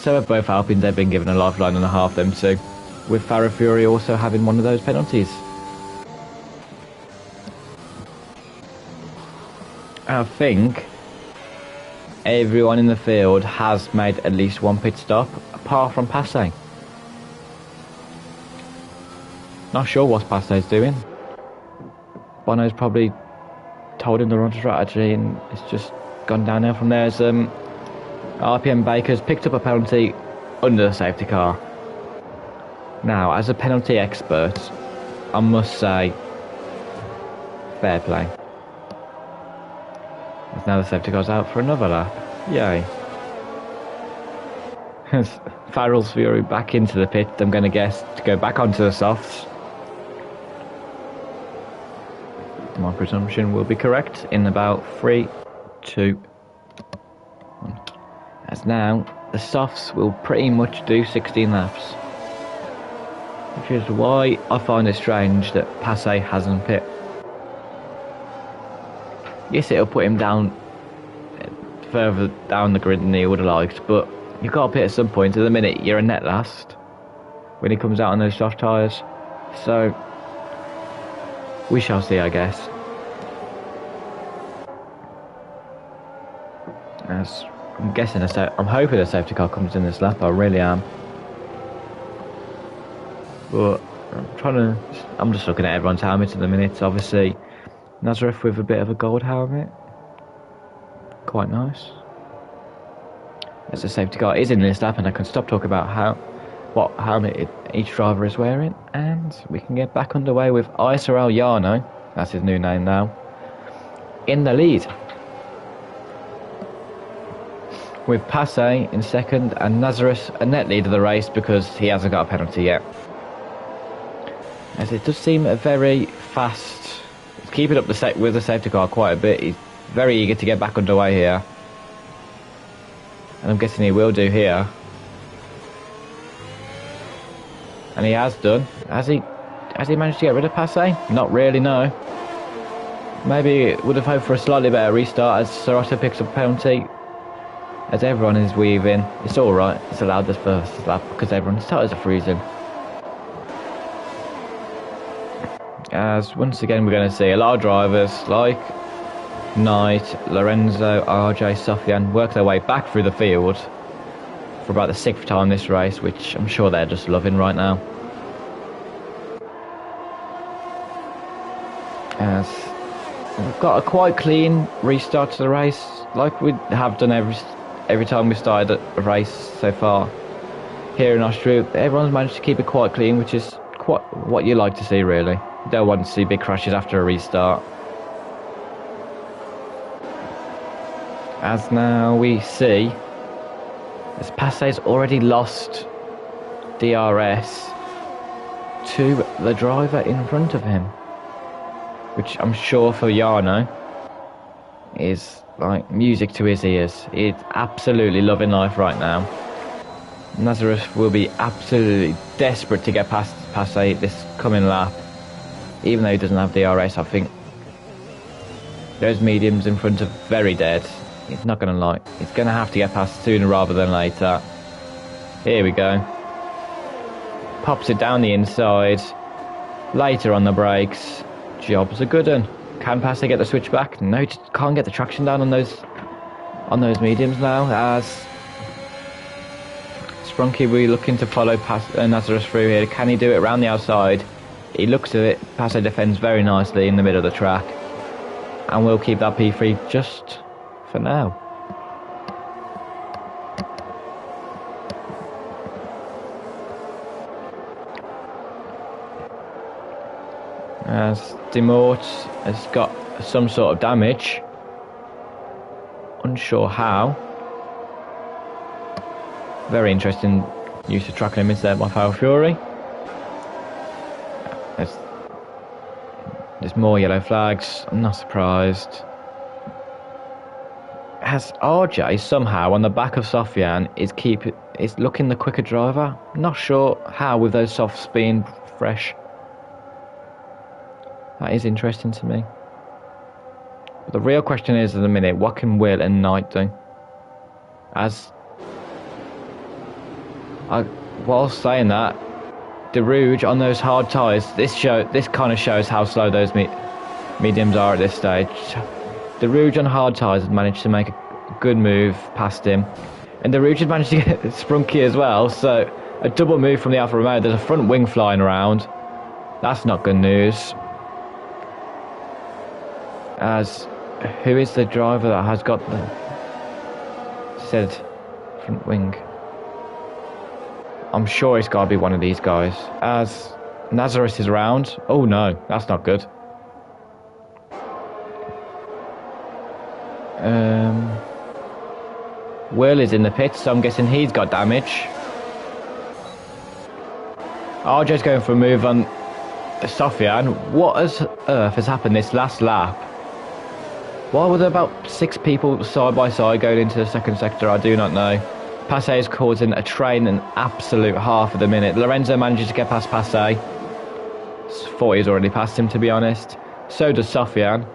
have both Alpines. They've been given a lifeline and a half, them too, with Faro Fury also having 1 of those penalties. I think everyone in the field has made at least 1 pit stop, apart from Passe. Not sure what Passe's doing. Bono's probably told him the wrong strategy and it's just gone downhill from there. As RPM Baker's picked up a penalty under the safety car. Now, as a penalty expert, I must say, fair play. As now the safety car's out for another lap. Yay. Farrell's Fury back into the pit, I'm going to guess, to go back onto the softs. My presumption will be correct in about 3, 2, 1. As now, the softs will pretty much do 16 laps. Which is why I find it strange that Passé hasn't pit. Yes, it'll put him down further down the grid than he would have liked, but you've got to pit at some point. At the minute, you're a net last when he comes out on those soft tyres. So, we shall see, I guess. As I'm guessing, I'm hoping a safety car comes in this lap. I really am. But I'm just looking at everyone's helmets at the minute. Obviously, Nazareth with a bit of a gold helmet. Quite nice. As the safety car is in this lap, and I can stop talking about what helmet each driver is wearing, and we can get back underway with ISRL Jarno, that's his new name now, in the lead. With Passé in second and Nazareth a net lead of the race because he hasn't got a penalty yet. As it does seem a very fast, keeping up with the safety car quite a bit. He's very eager to get back underway here. And I'm guessing he will do here. And he has done. Has he managed to get rid of Passé? Not really, no. Maybe would have hoped for a slightly better restart as Sorotto picks up a penalty. As everyone is weaving. It's alright, it's allowed this first lap because everyone's tyres are freezing. As once again we're going to see a lot of drivers like Knight, Lorenzo, RJ, Sofian work their way back through the field for about the 6th time this race, which I'm sure they're just loving right now. As we've got a quite clean restart to the race, like we have done every time we started a race so far here in Austria. Everyone's managed to keep it quite clean, which is quite what you like to see, really. You don't want to see big crashes after a restart. As now we see, as Passé's already lost DRS to the driver in front of him, which I'm sure for Jarno is like music to his ears. He's absolutely loving life right now. Nazareth will be absolutely desperate to get past Passé this coming lap, even though he doesn't have DRS. I think those mediums in front are very dead. He's not going to lie. He's going to have to get past sooner rather than later. Here we go. Pops it down the inside. Later on the brakes. Job's a good one. Can Passé get the switch back? No, he can't get the traction down on those mediums now. As Sprunky will be looking to follow Nazareth through here. Can he do it around the outside? He looks at it. Passé defends very nicely in the middle of the track. And we'll keep that P3 just for now. As Demort has got some sort of damage. Unsure how. Very interesting use of track limits there by Foul Fury. There's more yellow flags. I'm not surprised. Has RJ somehow on the back of Sofian is looking the quicker driver? Not sure how with those softs being fresh. That is interesting to me. But the real question is at the minute, what can Will and Knight do? While saying that, De Rouge on those hard tyres, this kind of shows how slow those mediums are at this stage. De Rouge on hard tyres had managed to make a good move past him, and De Rouge had managed to get Sprunky as well. So a double move from the Alfa Romeo. There's a front wing flying around. That's not good news. As who is the driver that has got the said front wing? I'm sure it's got to be one of these guys. As Nazareth is around. Oh no, that's not good. Will is in the pit, so I'm guessing he's got damage. RJ's going for a move on Sofian. What on earth has happened this last lap? Why were there about 6 people side by side going into the second sector? I do not know. Passé is causing a train an absolute half of the minute. Lorenzo manages to get past Passé. Thought he's already passed him, to be honest. So does Sofian.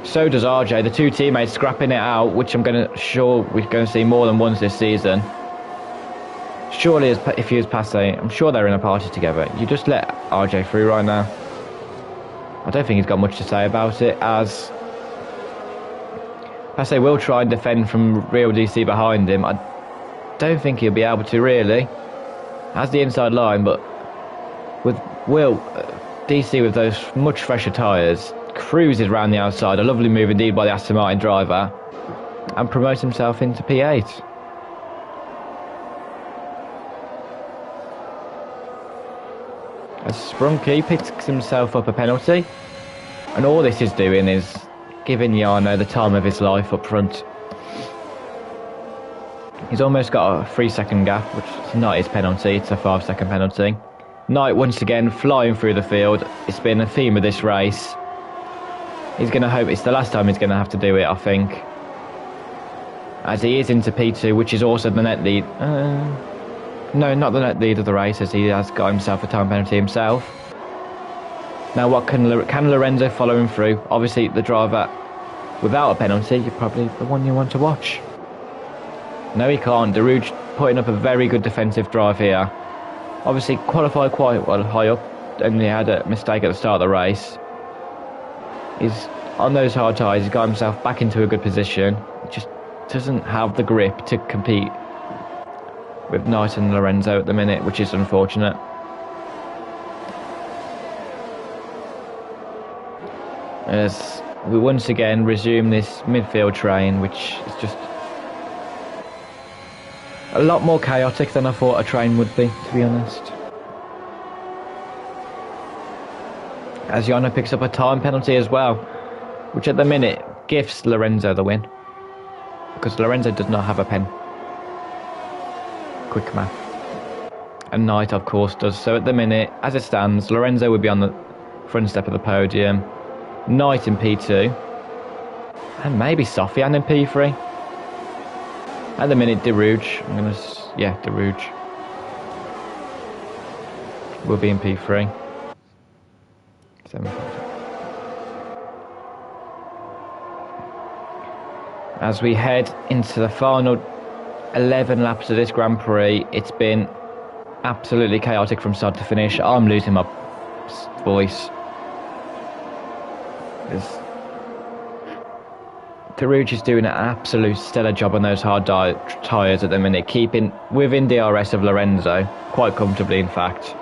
So does RJ. The 2 teammates scrapping it out, which we're going to see more than once this season. Surely, if he was Passé, I'm sure they're in a party together. You just let RJ through right now. I don't think he's got much to say about it, as Passé will try and defend from real DC behind him. I don't think he'll be able to, really. Has the inside line, but with Will, DC with those much fresher tyres, cruises round the outside. A lovely move indeed by the Aston Martin driver, and promotes himself into P8. As Sprunky picks himself up a penalty, and all this is doing is giving Jarno the time of his life up front. He's almost got a 3-second gap, which is not his penalty, it's a 5-second penalty. Knight once again flying through the field. It's been a theme of this race. He's going to hope it's the last time he's going to have to do it, I think. As he is into P2, which is also the net lead. No, not the net lead of the race, as he has got himself a time penalty himself. Now, what can Lorenzo follow him through? Obviously, the driver without a penalty, you're probably the one you want to watch. No, he can't. Darude putting up a very good defensive drive here. Obviously, qualified quite well high up, and he had a mistake at the start of the race. He's on those hard tyres. He's got himself back into a good position. He just doesn't have the grip to compete with Knight and Lorenzo at the minute, which is unfortunate. As we once again resume this midfield train, which is just a lot more chaotic than I thought a train would be, to be honest. As Jarno picks up a time penalty as well, which at the minute gifts Lorenzo the win, because Lorenzo does not have a pen. Quick math. And Knight, of course, does. So at the minute, as it stands, Lorenzo would be on the front step of the podium, Knight in P2, and maybe Sofian in P3. At the minute, Darude, Darude will be in P3. As we head into the final 11 laps of this Grand Prix, it's been absolutely chaotic from start to finish. I'm losing my voice. Darude is doing an absolute stellar job on those hard tyres at the minute, keeping within DRS of Lorenzo, quite comfortably in fact.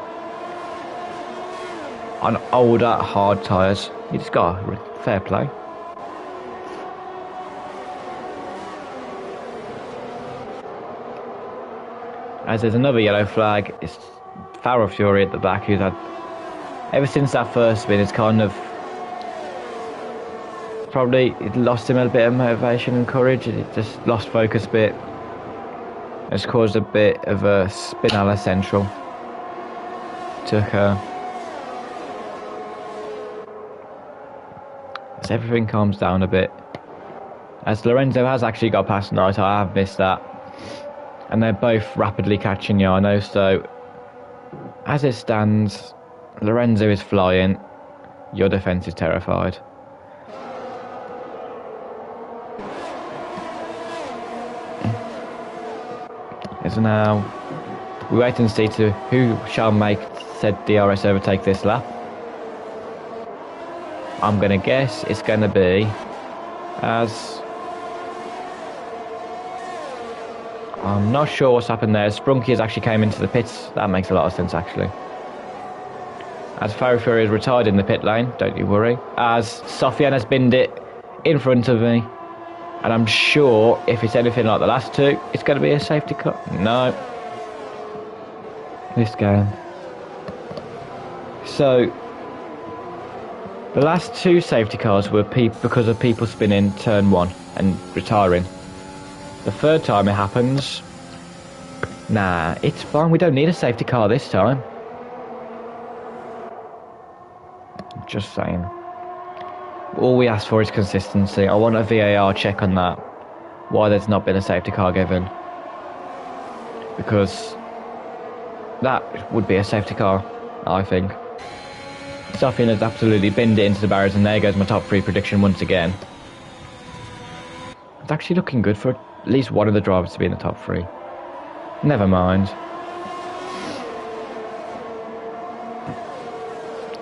On older hard tyres, he just got fair play. As there's another yellow flag, it's Farrell Fury at the back, who's had, ever since that first spin, it's kind of probably it lost him a bit of motivation and courage. It just lost focus a bit. It's caused a bit of a spinella central to occur. As everything calms down a bit. As Lorenzo has actually got past Knight, I have missed that. And they're both rapidly catching Jarno, so as it stands, Lorenzo is flying, your defence is terrified. As now, we wait and see to who shall make said DRS overtake this lap. I'm going to guess it's going to be as... I'm not sure what's happened there. Sprunky has actually came into the pits. That makes a lot of sense, actually. As Farrell Fury is retired in the pit lane, don't you worry. As Sofian has binned it in front of me. And I'm sure if it's anything like the last two, it's going to be a safety car. No. This game. So, the last two safety cars were because of people spinning turn one and retiring. The third time it happens. Nah, it's fine. We don't need a safety car this time. Just saying. All we ask for is consistency. I want a VAR check on that. Why there's not been a safety car given. Because that would be a safety car, I think. Soffian has absolutely binned it into the barriers, and there goes my top 3 prediction once again. It's actually looking good for at least one of the drivers to be in the top 3. Never mind.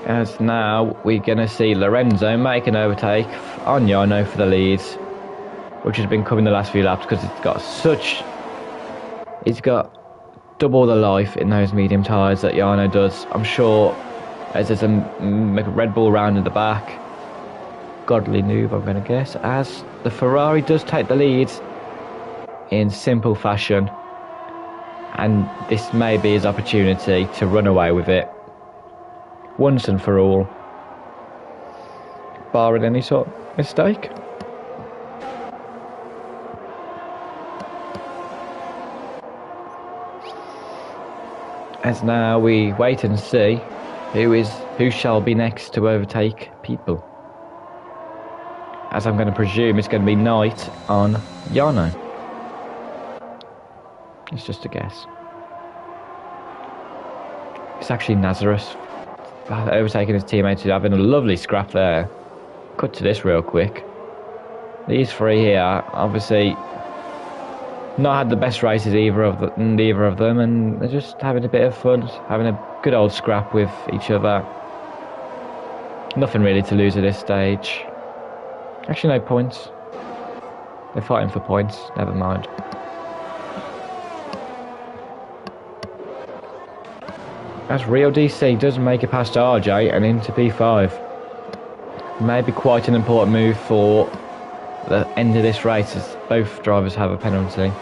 As now we're going to see Lorenzo make an overtake on Jarno for the lead, which has been coming the last few laps because it's got double the life in those medium tyres that Jarno does. I'm sure as there's a Red Bull round in the back. Godly noob, I'm going to guess, as the Ferrari does take the lead in simple fashion, and this may be his opportunity to run away with it once and for all, barring any sort of mistake. As now we wait and see who shall be next to overtake people. As I'm going to presume it's going to be Knight on Jarno. It's just a guess. It's actually Nazareth overtaking his teammates, having a lovely scrap there. Cut to this real quick. These 3 here, obviously, not had the best races either of them, and they're just having a bit of fun, having a good old scrap with each other. Nothing really to lose at this stage. Actually, no points. They're fighting for points. Never mind. As Rio DC does make it past RJ and into P5. Maybe quite an important move for the end of this race, as both drivers have a penalty.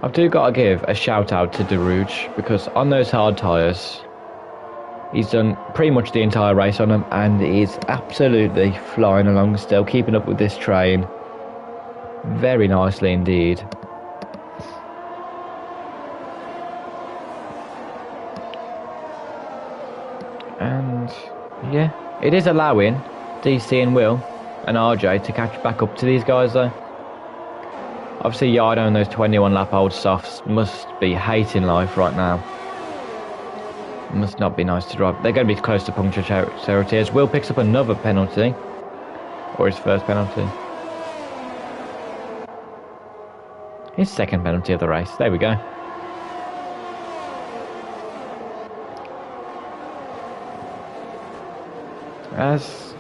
I've got to give a shout out to Derouge, because on those hard tyres, he's done pretty much the entire race on them, and he's absolutely flying along still, keeping up with this train very nicely indeed. And yeah, it is allowing DC and Will and RJ to catch back up to these guys though. Obviously Yardo and those 21 lap old softs must be hating life right now. Must not be nice to drive. They're going to be close to puncture territory as Will picks up another penalty, or his first penalty. His second penalty of the race. There we go. As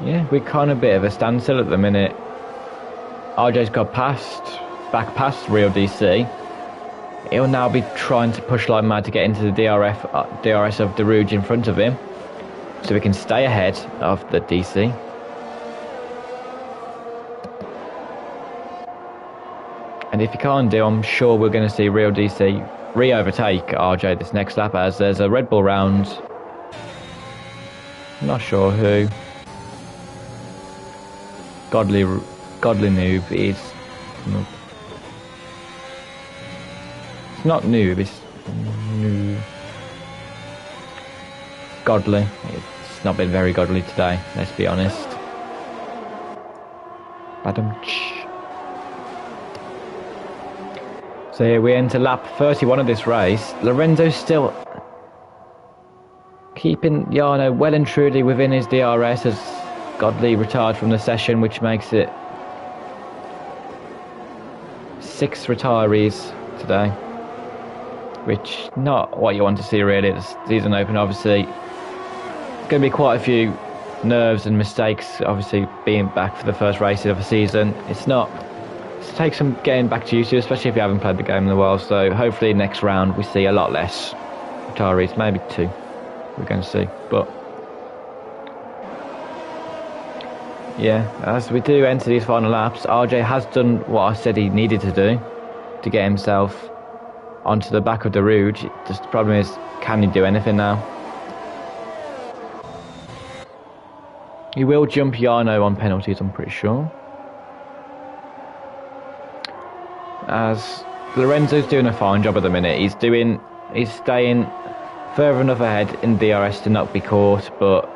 yeah, we're kind of a bit of a standstill at the minute. RJ's got back past Real DC. He'll now be trying to push like mad to get into the DRS of Derouge in front of him, so we can stay ahead of the DC. And if he can't do, I'm sure we're going to see Real DC re-overtake RJ this next lap, as there's a Red Bull round. Not sure who. Godly noob is. It's not noob, it's noob. Godly. It's not been very godly today, let's be honest. So here we enter lap 31 of this race. Lorenzo's still keeping Jarno well and truly within his DRS, as Godly retired from the session, which makes it 6 retirees today, which not what you want to see really at the season open. Obviously it's going to be quite a few nerves and mistakes, obviously being back for the first race of the season. It takes some getting back to used to, especially if you haven't played the game in a while. So hopefully next round we see a lot less retirees, maybe 2 we're going to see. But yeah, as we do enter these final laps, RJ has done what I said he needed to do to get himself onto the back of the Rouge. Just the problem is, can he do anything now? He will jump Jarno on penalties, I'm pretty sure. as Lorenzo's doing a fine job at the minute. He's staying further enough ahead in DRS to not be caught, but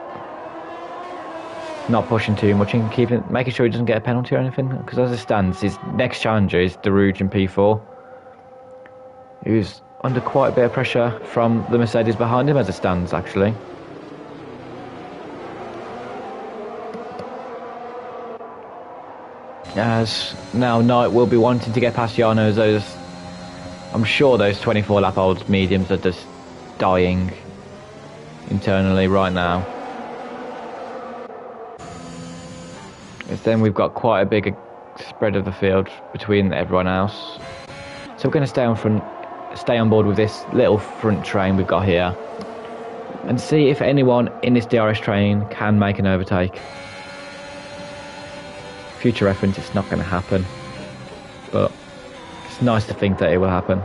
not pushing too much and making sure he doesn't get a penalty or anything. Because as it stands, his next challenger is Daruge in P4, who's under quite a bit of pressure from the Mercedes behind him as it stands, actually. As now Knight will be wanting to get past Jarno, as those, I'm sure those 24 lap old mediums are just dying internally right now. As then we've got quite a big spread of the field between everyone else. So we're going to stay on board with this little front train we've got here and see if anyone in this DRS train can make an overtake. Future reference, it's not going to happen, but it's nice to think that it will happen.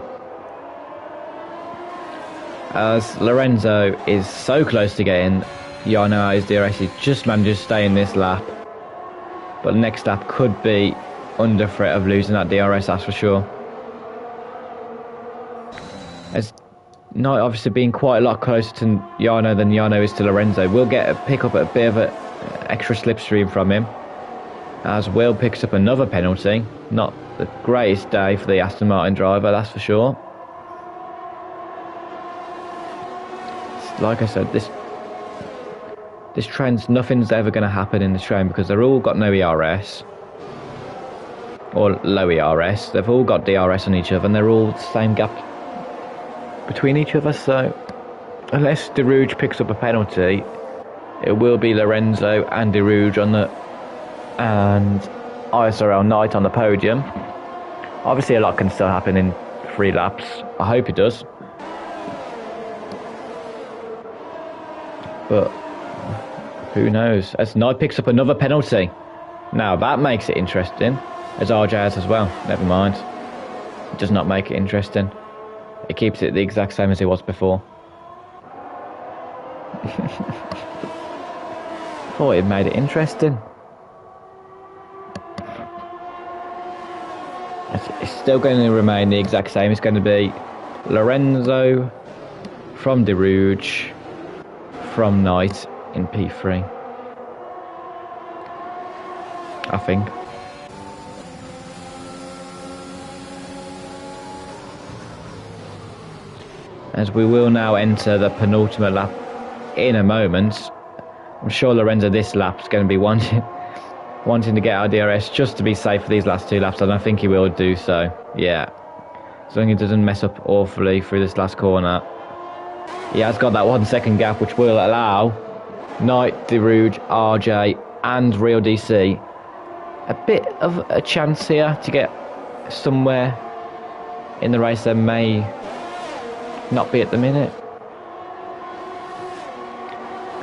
As Lorenzo is so close to getting Jarno out his DRS, he just manages to stay in this lap, but the next lap could be under threat of losing that DRS, that's for sure. As Knight obviously being quite a lot closer to Jarno than Jarno is to Lorenzo, we'll pick up a bit of an extra slipstream from him. As Will picks up another penalty. Not the greatest day for the Aston Martin driver, that's for sure. Like I said, this train's, nothing's ever going to happen in this train because they've all got no ERS. Or low ERS. They've all got DRS on each other and they're all the same gap between each other. So unless Daruge picks up a penalty, it will be Lorenzo and Daruge and ISRL Knight on the podium. Obviously a lot can still happen in 3 laps. I hope it does. But who knows? As Knight picks up another penalty. Now that makes it interesting. As RJ has as well. Never mind. It does not make it interesting. It keeps it the exact same as it was before. Thought it made it interesting. It's still going to remain the exact same. It's going to be Lorenzo from Daruge from Knight in P3, I think. As we will now enter the penultimate lap in a moment. I'm sure Lorenzo this lap is going to be wanting to get our DRS just to be safe for these last 2 laps, and I think he will do so. Yeah, as long as he doesn't mess up awfully through this last corner. He has got that 1 second gap, which will allow Knight, Daruge, RJ and Real DC a bit of a chance here to get somewhere in the race. There may not be at the minute,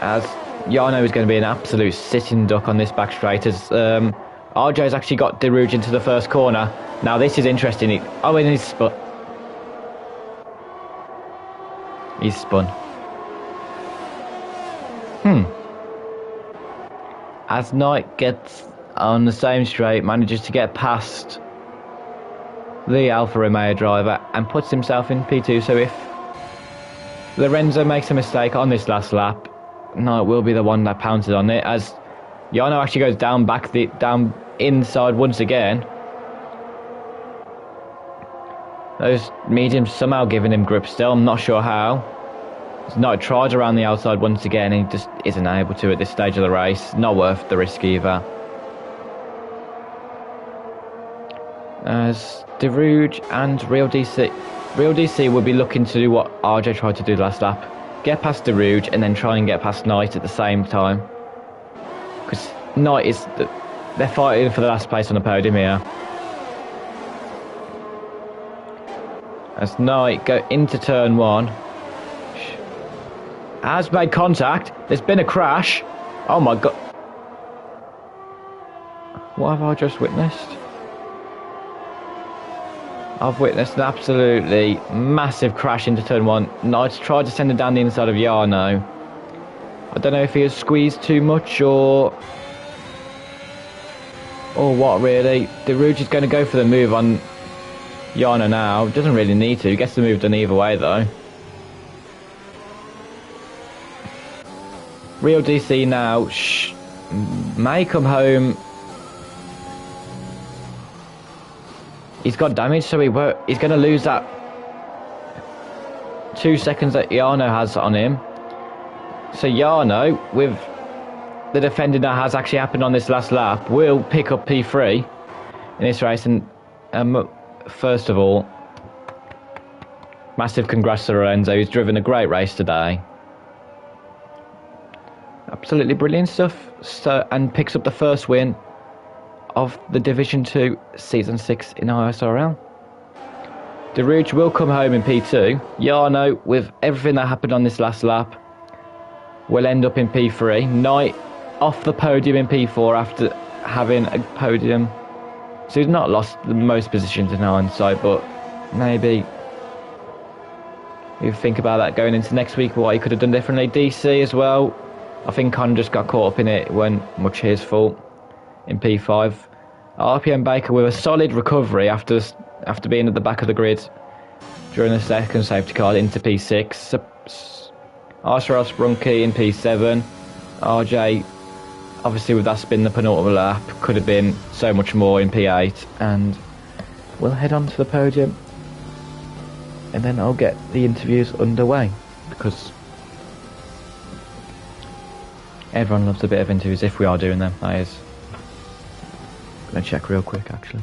as Jarno is going to be an absolute sitting duck on this back straight, as RJ's actually got Daruge into the first corner. Now this is interesting. And he's spun. He's spun. As Knight gets on the same straight, manages to get past the Alfa Romeo driver and puts himself in P2. So if Lorenzo makes a mistake on this last lap, Knight will be the one that pounces on it, as Jarno actually goes down inside once again. Those mediums somehow giving him grip still, I'm not sure how. Knight tried around the outside once again and he just isn't able to at this stage of the race. Not worth the risk either. As Daruge and Real DC will be looking to do what RJ tried to do last lap. Get past Daruge and then try and get past Knight at the same time. Because Knight is... they're fighting for the last place on the podium here. As Knight go into turn 1. Has made contact. There's been a crash. Oh my god. What have I just witnessed? I've witnessed an absolutely massive crash into turn 1. Knight's tried to send it down the inside of Jarno. I don't know if he has squeezed too much or what really. Daruge is going to go for the move on Yana now doesn't really need to. He gets the move done either way though. Real DC now may come home. He's got damage, so he's going to lose that 2 seconds that Yano has on him. So Yano, with the defending that has actually happened on this last lap, will pick up P3 in this race. And first of all, massive congrats to Lorenzo. He's driven a great race today. Absolutely brilliant stuff. So, and picks up the first win of the Division 2 Season 6 in ISRL. Derouge will come home in P2. Yano, with everything that happened on this last lap, will end up in P3. Knight off the podium in P4 after having a podium. So he's not lost the most positions in hindsight, but maybe you think about that going into next week, what he could have done differently. DC as well. I think Con just got caught up in it. It wasn't much his fault in P5. RPM Baker with a solid recovery after being at the back of the grid during the second safety car into P6. ISRL Sprunky in P7. RJ, obviously with that spin the penultimate lap, could have been so much more in P8. And we'll head on to the podium. And then I'll get the interviews underway, because everyone loves a bit of interviews if we are doing them, that is. I'm going to check real quick actually.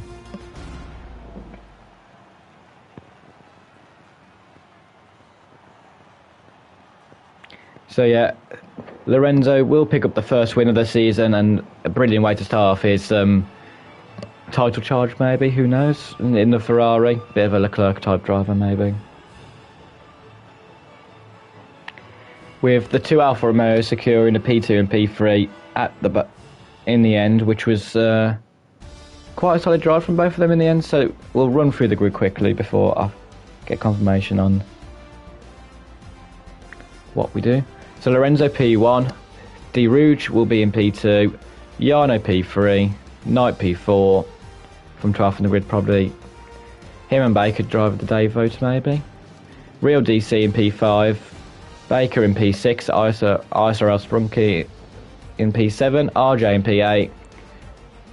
So yeah, Lorenzo will pick up the first win of the season, and a brilliant way to start off his title charge maybe, who knows, in the Ferrari. Bit of a Leclerc type driver maybe. With the two Alfa Romeos securing the P2 and P3 in the end, which was quite a solid drive from both of them in the end. So we'll run through the grid quickly before I get confirmation on what we do. So Lorenzo P1, Derouge will be in P2, Yano P3, Knight P4, from 12th in the grid probably. Him and Baker drive the day vote maybe. Real DC in P5, Baker in P6, ISRL Sprunky in P7, RJ in P8,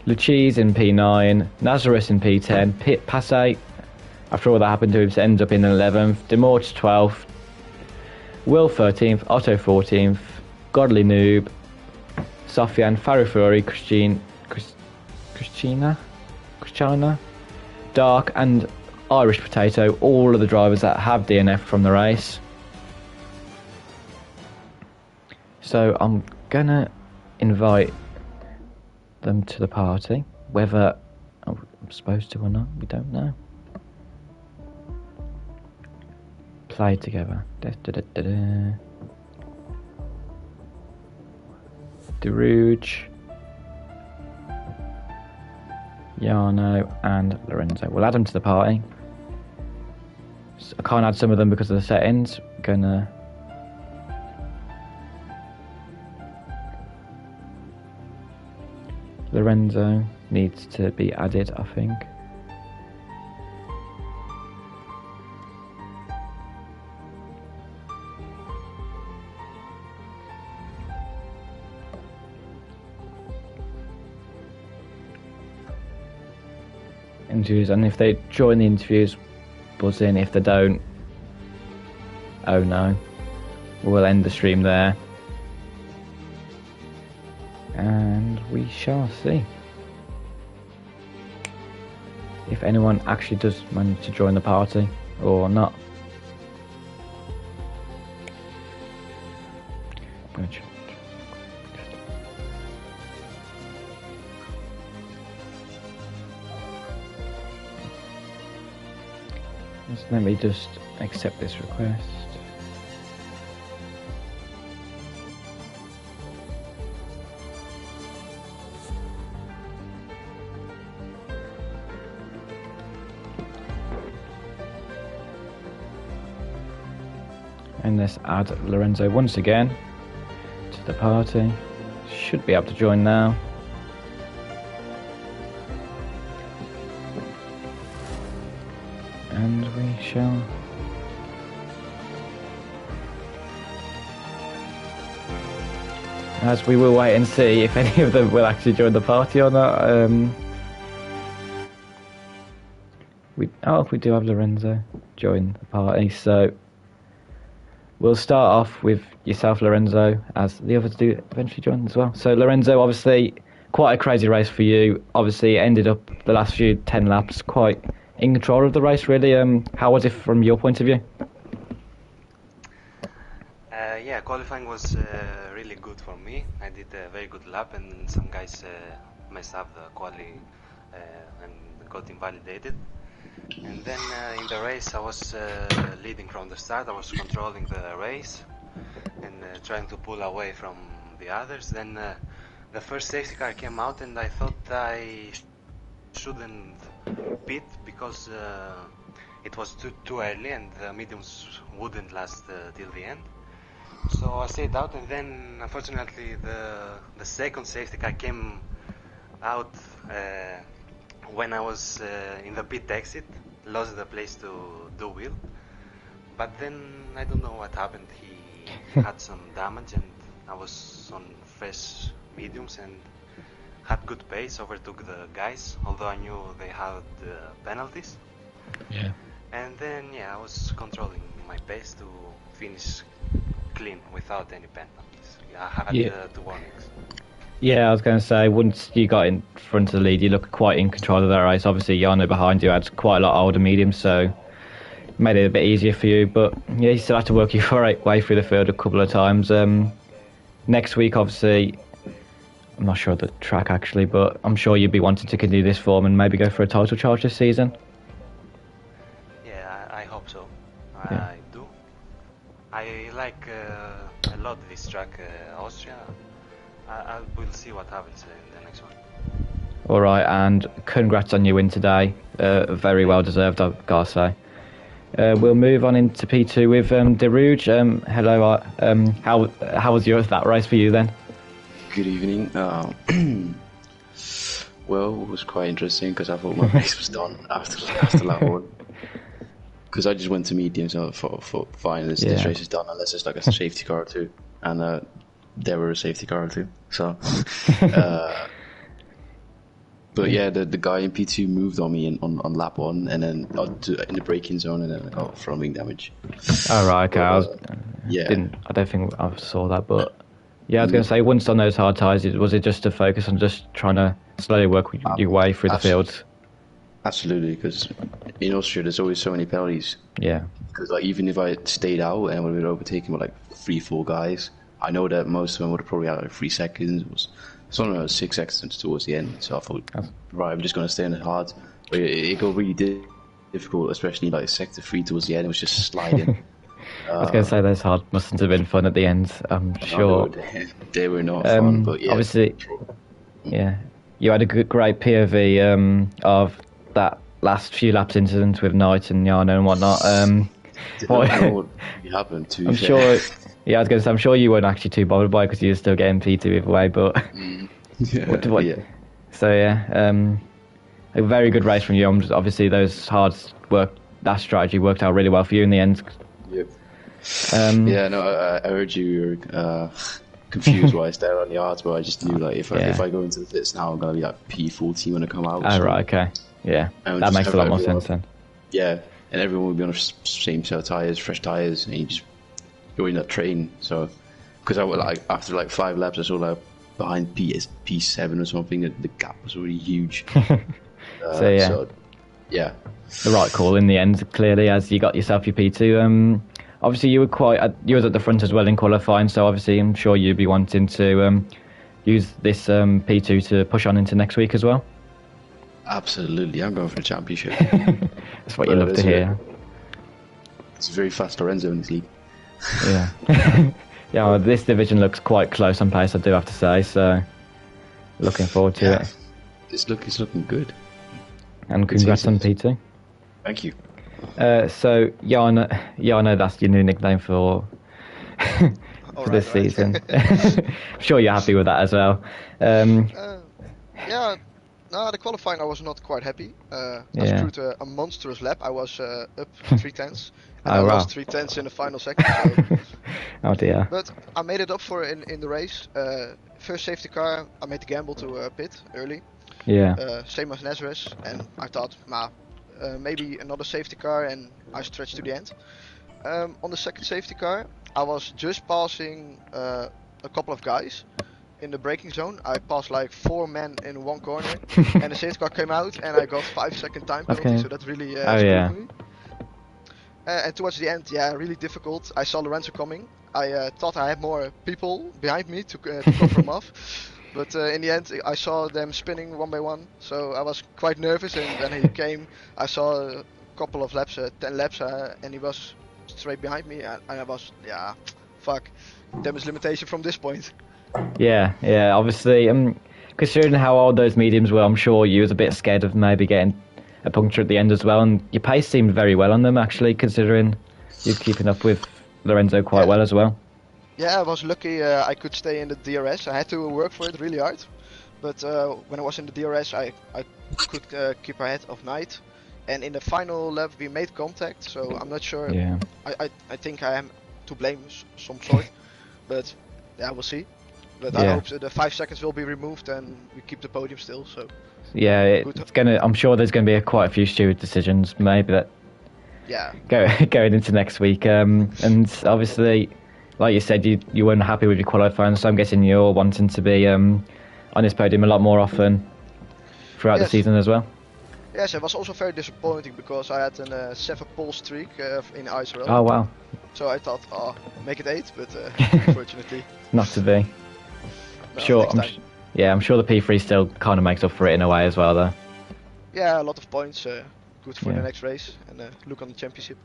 Luchise in P9, Nazareth in P10, Passe, after all that happened to him, ends up in 11th, Demorge 12th, Will 13th, Otto 14th, Godly Noob, Sofian, Farifuri, Christina, Dark and Irish Potato, all of the drivers that have DNF from the race. So I'm gonna invite them to the party, whether I'm supposed to or not, we don't know. Play together. Derouge, Yano and Lorenzo. We'll add them to the party. So I can't add some of them because of the settings. Gonna Lorenzo needs to be added, I think. Interviews, and if they join the interviews, buzz in. If they don't, oh no, we'll end the stream there. And we shall see if anyone actually does manage to join the party or not. Let me just accept this request. And let's add Lorenzo once again to the party. Should be able to join now. And we shall... As we will wait and see if any of them will actually join the party or not. We do have Lorenzo join the party, so we'll start off with yourself, Lorenzo, as the others do eventually join as well. So Lorenzo, obviously quite a crazy race for you. Obviously it ended up the last few 10 laps quite in control of the race, really. How was it from your point of view? Yeah, qualifying was really good for me. I did a very good lap, and some guys messed up the quali and got invalidated. And then in the race I was leading from the start. I was controlling the race and trying to pull away from the others. Then the first safety car came out, and I thought I shouldn't pit because it was too early and the mediums wouldn't last till the end. So I stayed out, and then unfortunately the second safety car came out when I was in the pit exit, lost the place to do wheel. But then I don't know what happened. He had some damage, and I was on fresh mediums and had good pace, overtook the guys, although I knew they had penalties. Yeah. And then I was controlling my pace to finish clean without any penalties. I had 2 warnings. Yeah, I was going to say, once you got in front of the lead, you looked quite in control of that race. Obviously, Jarno behind you had quite a lot older mediums, so made it a bit easier for you. But yeah, you still had to work your way through the field a couple of times. Next week, obviously, I'm not sure of the track actually, but I'm sure you'd be wanting to continue this form and maybe go for a title charge this season. Yeah, I hope so. Yeah. I do. I like a lot this track, Austria. I will see what happens in the next one. All right, and congrats on your win today. Very well deserved, I've got to say. We'll move on into P2 with Derouge. Hello, how was that race for you then? Good evening. Well, it was quite interesting because I thought my race was done after lap 1. Because I just went to mediums for fine, this race is done unless it's like a safety car or two. And there were a safety car or two. So, but yeah, the guy in P2 moved on me on lap 1 and then in the braking zone, and then I got front wing damage. Oh, right, okay. But, I don't think I saw that, but yeah, I was going to say, once on those hard tyres, was it just to focus on just trying to slowly work your way through the fields? Absolutely, because in Austria there's always so many penalties. Yeah. Because like even if I stayed out and would have been overtaken with like 3-4 guys, I know that most of them would have probably had like 3 seconds. It was something like 6 accidents towards the end. So I thought, right, I'm just going to stay in the hard. But it got really difficult, especially like sector 3 towards the end. It was just sliding. I was going to say those hard mustn't have been fun at the end. I'm sure. They were not fun, but yeah. Obviously, you had a great POV of that last few laps incident with Knight and Jarno and whatnot. Didn't know what happened to I'm sure. Yeah, I was going to say, I'm sure you weren't actually too bothered by it because you were still getting P2 either way, but... Yeah. So, a very good race from you. Obviously, that strategy worked out really well for you in the end. Yep. I heard you were confused why I stayed on the yards, but I just knew, like, if I go into the pits now, I'm going to be like P14 when I come out. Oh, right, okay. Yeah, that makes a lot more sense then. Yeah, and everyone will be on the same set of tyres, fresh tyres, and you're in that train. So, because after like 5 laps, I saw like behind P7 or something, the gap was already huge. The right call in the end, clearly, as you got yourself your P2. Obviously, you was at the front as well in qualifying, so obviously, I'm sure you'd be wanting to use this P2 to push on into next week as well. Absolutely, I'm going for the championship. That's what you love to hear. It's a very fast Lorenzo in this league. Yeah. Well, this division looks quite close on pace, I do have to say, so looking forward to it. It's looking good. And congrats on P2. Thank you. So, Jarno, that's your new nickname for this season. I'm sure you're happy with that as well. No, the qualifying I was not quite happy. I Yeah. screwed a monstrous lap. I was up 3 tenths, and Oh, I wow. lost 3 tenths in the final second. So. Oh dear. But I made it up for it in the race. First safety car, I made the gamble to pit early, Yeah. same as Nazareth, and I thought, maybe another safety car, and I stretched to the end. On the second safety car, I was just passing a couple of guys in the braking zone. I passed like 4 men in one corner, and the safety car came out, and I got 5-second time penalty, Okay. so that really Oh, screwed yeah. me. And towards the end, yeah, really difficult. I saw Lorenzo coming. I thought I had more people behind me to cover him off. But in the end, I saw them spinning one by one. So I was quite nervous. And when he came, I saw a couple of laps, 10 laps, and he was straight behind me. And I was, yeah, fuck. Damage limitation from this point. Yeah. Obviously, considering how old those mediums were, I'm sure you was a bit scared of maybe getting a puncture at the end as well. And your pace seemed very well on them, actually, considering you're keeping up with Lorenzo quite well as well. Yeah, I was lucky I could stay in the DRS. I had to work for it really hard. But when I was in the DRS, I could keep ahead of Knight. And in the final lap, we made contact. So I'm not sure. Yeah. I think I am to blame some sort. But yeah, we'll see. But Yeah. I hope the 5 seconds will be removed and we keep the podium still. So Yeah, it's gonna. I'm sure there's gonna be quite a few steward decisions, maybe that yeah, going into next week. And obviously, like you said, you weren't happy with your qualifying, so I'm guessing you're wanting to be on this podium a lot more often throughout the Yes. season as well. yes, it was also very disappointing because I had a 7 pole streak in ISRL. Oh wow, So I thought, make it 8, but unfortunately, not to be. no, Sure, next time. I'm sure the P3 still kind of makes up for it in a way as well, though. Yeah, a lot of points. Good for Yeah. the next race and look on the championship.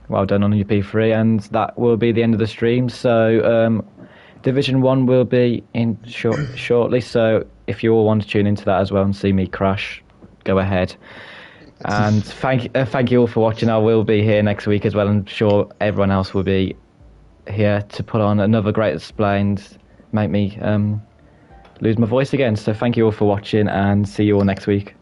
Well done on your P3, and that will be the end of the stream. So Division 1 will be in shortly, so if you all want to tune into that as well and see me crash, go ahead. And thank you all for watching. I will be here next week as well, and I'm sure everyone else will be here to put on another great display and make me lose my voice again. So thank you all for watching, and see you all next week.